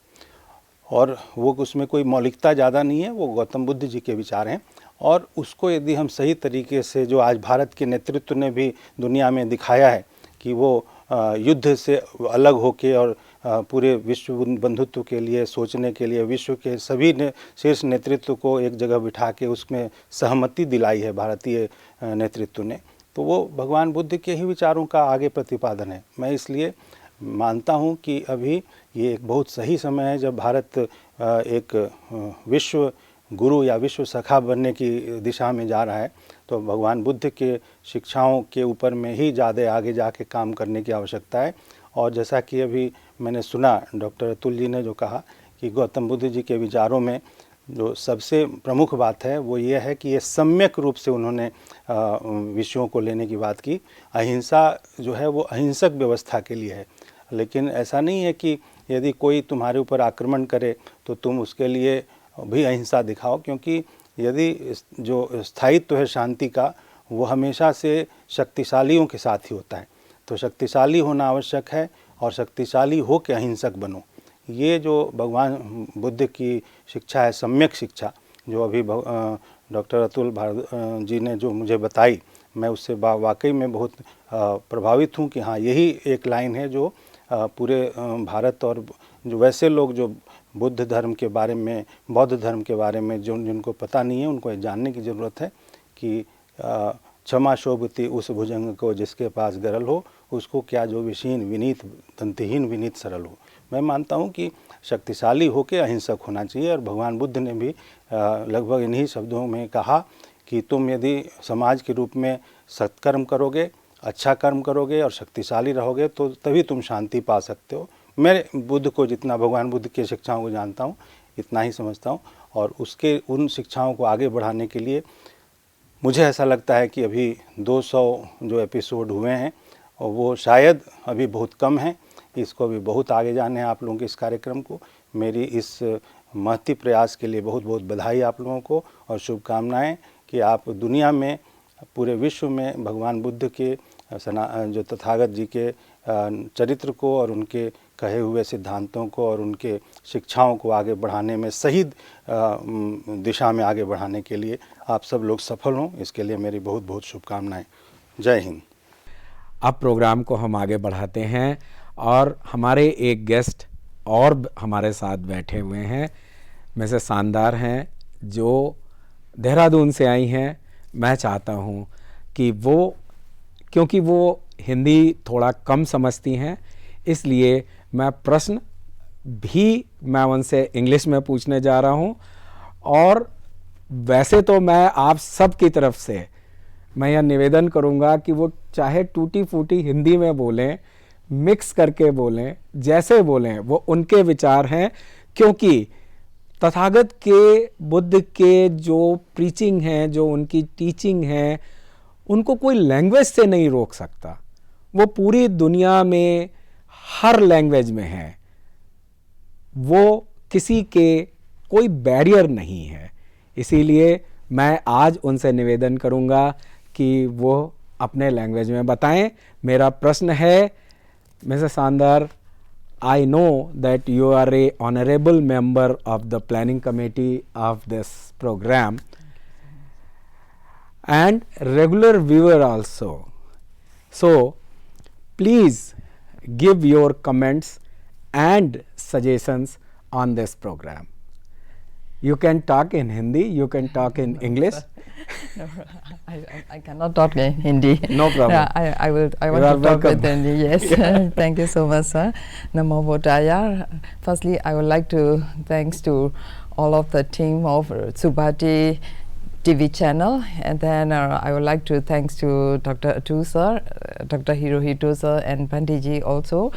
[SPEAKER 1] और वो उसमें कोई मौलिकता ज़्यादा नहीं है, वो गौतम बुद्ध जी के विचार हैं। और उसको यदि हम सही तरीके से, जो आज भारत के नेतृत्व ने भी दुनिया में दिखाया है कि वो युद्ध से अलग होके और
[SPEAKER 11] पूरे विश्व बंधुत्व के लिए सोचने के लिए विश्व के सभी शीर्ष नेतृत्व को एक जगह बिठा के उसमें सहमति दिलाई है भारतीय नेतृत्व ने, तो वो भगवान बुद्ध के ही विचारों का आगे प्रतिपादन है। मैं इसलिए मानता हूँ कि अभी ये एक बहुत सही समय है जब भारत एक विश्व गुरु या विश्व सखा बनने की दिशा में जा रहा है। तो भगवान बुद्ध के शिक्षाओं के ऊपर में ही ज़्यादा आगे जाके काम करने की आवश्यकता है। और जैसा कि अभी मैंने सुना डॉक्टर अतुल जी ने जो कहा कि गौतम बुद्ध जी के विचारों में जो सबसे प्रमुख बात है वो ये है कि ये सम्यक रूप से उन्होंने विषयों को लेने की बात की। अहिंसा जो है वो अहिंसक व्यवस्था के लिए है, लेकिन ऐसा नहीं है कि यदि कोई तुम्हारे ऊपर आक्रमण करे तो तुम उसके लिए भी अहिंसा दिखाओ, क्योंकि यदि जो स्थायित्व है शांति का वो हमेशा से शक्तिशालियों के साथ ही होता है। तो शक्तिशाली होना आवश्यक है और शक्तिशाली हो के अहिंसक बनो। ये जो भगवान बुद्ध की शिक्षा है, सम्यक शिक्षा, जो अभी डॉक्टर अतुल जी ने जो मुझे बताई, मैं उससे वाकई में बहुत प्रभावित हूँ कि हाँ यही एक लाइन है जो पूरे भारत और जो वैसे लोग जो बुद्ध धर्म के बारे में, बौद्ध धर्म के बारे में जिनको पता नहीं है उनको जानने की ज़रूरत है कि क्षमा शोभती उस भुजंग को जिसके पास गरल हो, उसको क्या जो विशीन विनीत दंतहीन विनीत सरल हो। मैं मानता हूँ कि शक्तिशाली होकर अहिंसक होना चाहिए और भगवान बुद्ध ने भी लगभग इन्हीं शब्दों में कहा कि तुम यदि समाज के रूप में सत्कर्म करोगे, अच्छा कर्म करोगे और शक्तिशाली रहोगे तो तभी तुम शांति पा सकते हो। मैं बुद्ध को जितना भगवान बुद्ध की शिक्षाओं को जानता हूँ इतना ही समझता हूँ, और उसके उन शिक्षाओं को आगे बढ़ाने के लिए मुझे ऐसा लगता है कि अभी 200 जो एपिसोड हुए हैं और वो शायद अभी बहुत कम हैं। इसको भी बहुत आगे जाने हैं आप लोगों के इस कार्यक्रम को। मेरी इस महती प्रयास के लिए बहुत बहुत बधाई आप लोगों को और शुभकामनाएं कि आप दुनिया में, पूरे विश्व में भगवान बुद्ध के जो तथागत जी के चरित्र को और उनके कहे हुए सिद्धांतों को और उनके शिक्षाओं को आगे बढ़ाने में, सही दिशा में आगे बढ़ाने के लिए आप सब लोग सफल हों। इसके लिए मेरी बहुत बहुत शुभकामनाएं। जय हिंद।
[SPEAKER 2] अब प्रोग्राम को हम आगे बढ़ाते हैं और हमारे एक गेस्ट और हमारे साथ बैठे हुए हैं, मिसेस शानदार हैं जो देहरादून से आई हैं। मैं चाहता हूं कि वो, क्योंकि वो हिंदी थोड़ा कम समझती हैं, इसलिए मैं प्रश्न भी मैं उनसे इंग्लिश में पूछने जा रहा हूं। और वैसे तो मैं आप सब की तरफ से मैं यह निवेदन करूंगा कि वो चाहे टूटी फूटी हिंदी में बोलें, मिक्स करके बोलें, जैसे बोलें, वो उनके विचार हैं। क्योंकि तथागत के, बुद्ध के जो प्रीचिंग हैं, जो उनकी टीचिंग है, उनको कोई लैंग्वेज से नहीं रोक सकता। वो पूरी दुनिया में हर लैंग्वेज में है, वो किसी के कोई बैरियर नहीं है। इसीलिए मैं आज उनसे निवेदन करूंगा कि वो अपने लैंग्वेज में बताएं। मेरा प्रश्न है, मिसेस शानदार, I know that you are a honorable member of the planning committee of this program and regular viewer also. So please give your comments and suggestions on this program. You can talk in Hindi, you can talk in English.
[SPEAKER 12] No, I cannot talk in Hindi.
[SPEAKER 2] No problem.
[SPEAKER 12] Yeah, I want to talk with Hindi. Yes. Thank you so much, sir. Namo Buddhaya. Firstly, I would like to thanks to all of the team of Subhati TV channel, and then I would like to thanks to Dr. Atu sir, Dr. Hirohito sir, and Pandiji also,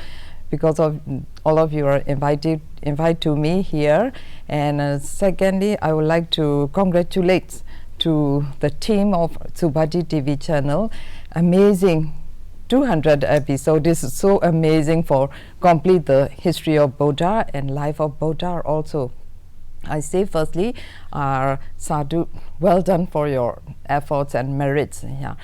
[SPEAKER 12] because of all of you are invite to me here. And secondly, I would like to congratulate to the team of Subhati TV channel. Amazing 200 episodes. This is so amazing for complete the history of Buddha and life of Buddha also. I say firstly, Sadhu, well done for your efforts and merits. Yeah,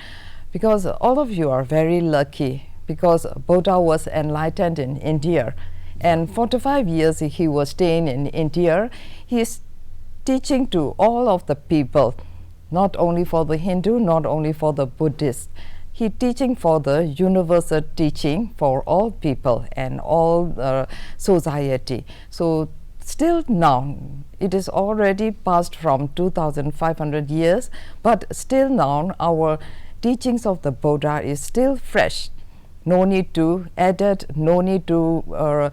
[SPEAKER 12] because all of you are very lucky, because Buddha was enlightened in India, and 45 years he was staying in India. He is teaching to all of the people, not only for the Hindu, not only for the Buddhist. he teaching for the universal teaching for all people and all society. So still now, it is already passed from 2,500 years, but still now our teachings of the Buddha is still fresh. No need to edit, no need to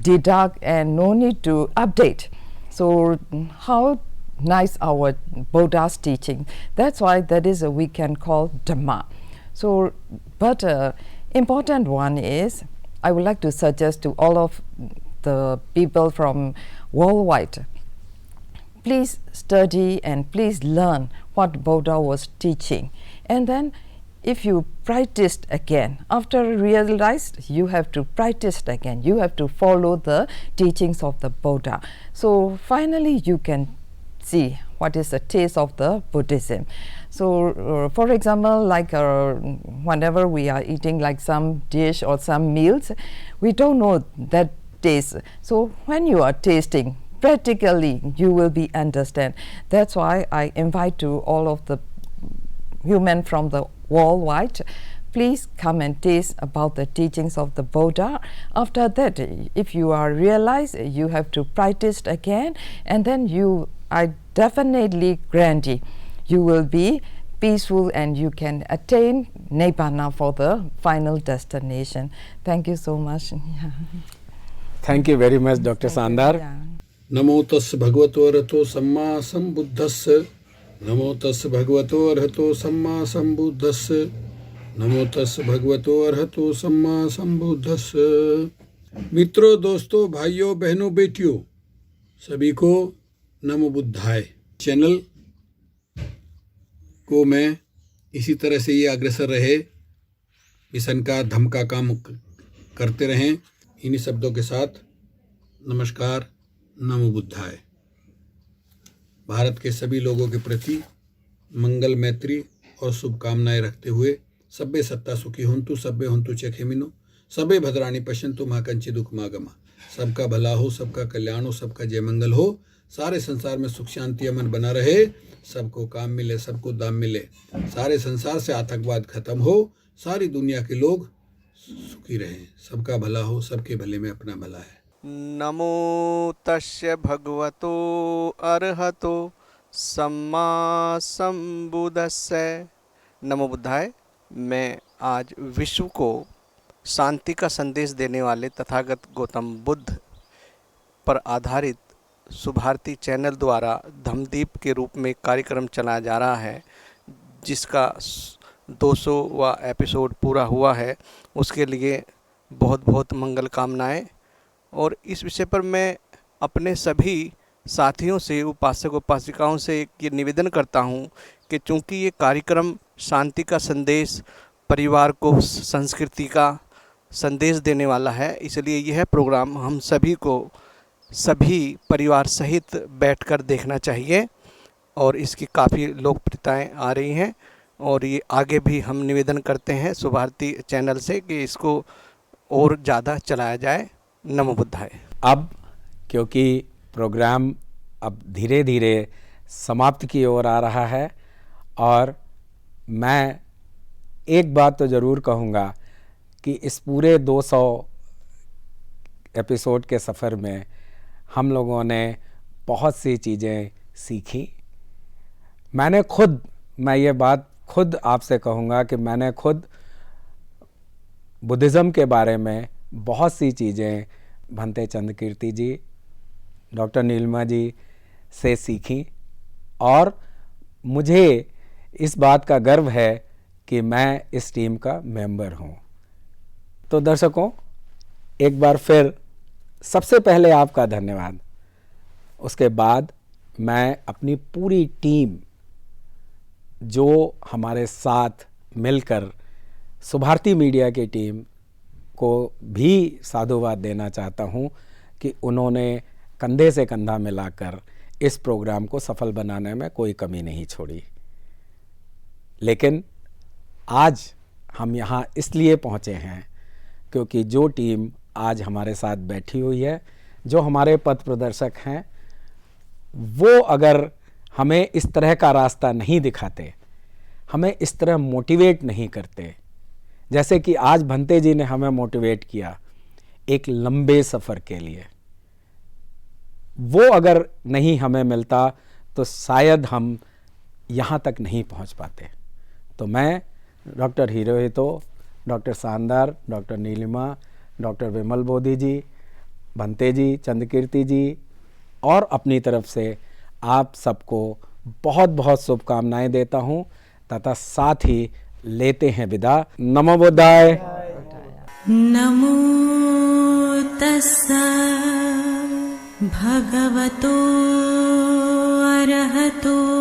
[SPEAKER 12] deduct, and no need to update. So how nice our Buddha's teaching. That's why that is we can call Dhamma. So, but important one is, I would like to suggest to all of the people from worldwide, please study and please learn what Buddha was teaching. And then if you practiced again, after realized, you have to practice again. You have to follow the teachings of the Buddha. So finally you can see what is the taste of the Buddhism. So for example, like whenever we are eating like some dish or some meals, we don't know that taste. So when you are tasting, practically you will be understand. That's why I invite to all of the human from the worldwide, please come and taste about the teachings of the Buddha. After that, if you are realized, you have to practice again, and then I definitely guarantee you will be peaceful and you can attain Nibbana for the final destination. Thank you so much.
[SPEAKER 2] Thank you very much, Dr. Sandar.
[SPEAKER 13] नमो तस् भगवतो अरहतो सम्मा सम्बुद्धस्स नमो तस् भगवतो अरहतो सम्मा सम्बुद्धस्स नमो तस् भगवतो अरहतो सम्मा सम्बुद्धस्स। मित्रों, दोस्तों, भाइयों, बहनों, बेटियों, सभी को नमो बुद्धाय। चैनल को मैं इसी तरह से ये अग्रसर रहे, मिशन का धम्म का काम करते रहें। इन्हीं शब्दों के साथ नमस्कार, नमो बुद्धाय। भारत के सभी लोगों के प्रति मंगल, मैत्री और शुभकामनाएं रखते हुए सब्बे सत्ता सुखी हुंतु, सब्बे हुंतु चखेमिनो, सब्बे भद्राणि पश्यन्तु मा कंचित् दुःखमागमा। सबका भला हो, सबका कल्याण हो, सबका जय मंगल हो, सारे संसार में सुख शांति अमन बना रहे, सबको काम मिले, सबको दाम मिले, सारे संसार से आतंकवाद खत्म हो, सारी दुनिया के लोग सुखी रहें, सबका भला हो, सबके भले में अपना भला है।
[SPEAKER 9] नमो तस्य भगवतो अरहतो सम्मा सम्बुद्धस्स। नमो बुद्धाय। मैं आज विश्व को शांति का संदेश देने वाले तथागत गौतम बुद्ध पर आधारित सुभारती चैनल द्वारा धम्मदीप के रूप में कार्यक्रम चलाया जा रहा है, जिसका 200वां एपिसोड पूरा हुआ है। उसके लिए बहुत बहुत मंगल कामनाएं। और इस विषय पर मैं अपने सभी साथियों से, उपासक उपासिकाओं से ये निवेदन करता हूँ कि चूँकि ये कार्यक्रम शांति का संदेश, परिवार को संस्कृति का संदेश देने वाला है, इसलिए यह प्रोग्राम हम सभी को, सभी परिवार सहित बैठकर देखना चाहिए। और इसकी काफ़ी लोकप्रियताएँ आ रही हैं और ये आगे भी हम निवेदन करते हैं सुभारती चैनल से कि इसको और ज़्यादा चलाया जाए। नमो बुद्धाय।
[SPEAKER 2] अब क्योंकि प्रोग्राम अब धीरे धीरे समाप्ति की ओर आ रहा है और मैं एक बात तो ज़रूर कहूँगा कि इस पूरे 200 एपिसोड के सफ़र में हम लोगों ने बहुत सी चीज़ें सीखी। मैं ये बात खुद आपसे कहूँगा कि मैंने खुद बुद्धिज़्म के बारे में बहुत सी चीज़ें भंते चंद कीर्ति जी, डॉक्टर नीलिमा जी से सीखी और मुझे इस बात का गर्व है कि मैं इस टीम का मेंबर हूँ। तो दर्शकों, एक बार फिर सबसे पहले आपका धन्यवाद। उसके बाद मैं अपनी पूरी टीम जो हमारे साथ मिलकर सुभारती मीडिया की टीम को भी साधुवाद देना चाहता हूँ कि उन्होंने कंधे से कंधा मिलाकर इस प्रोग्राम को सफल बनाने में कोई कमी नहीं छोड़ी। लेकिन आज हम यहाँ इसलिए पहुँचे हैं क्योंकि जो टीम आज हमारे साथ बैठी हुई है, जो हमारे पथ प्रदर्शक हैं, वो अगर हमें इस तरह का रास्ता नहीं दिखाते हमें इस तरह मोटिवेट नहीं करते जैसे कि आज भंते जी ने हमें मोटिवेट किया एक लंबे सफ़र के लिए। वो अगर नहीं हमें मिलता तो शायद हम यहाँ तक नहीं पहुँच पाते। तो मैं डॉक्टर हिरोहितो, डॉक्टर शानदार, डॉक्टर नीलिमा, डॉक्टर विमल बोधी जी, भंते जी, चंद्रकीर्ति जी और अपनी तरफ से आप सबको बहुत बहुत शुभकामनाएं देता हूं तथा साथ ही लेते हैं विदा। नमो बुद्धाय।
[SPEAKER 14] नमो तस्सा भगवतो अरहतो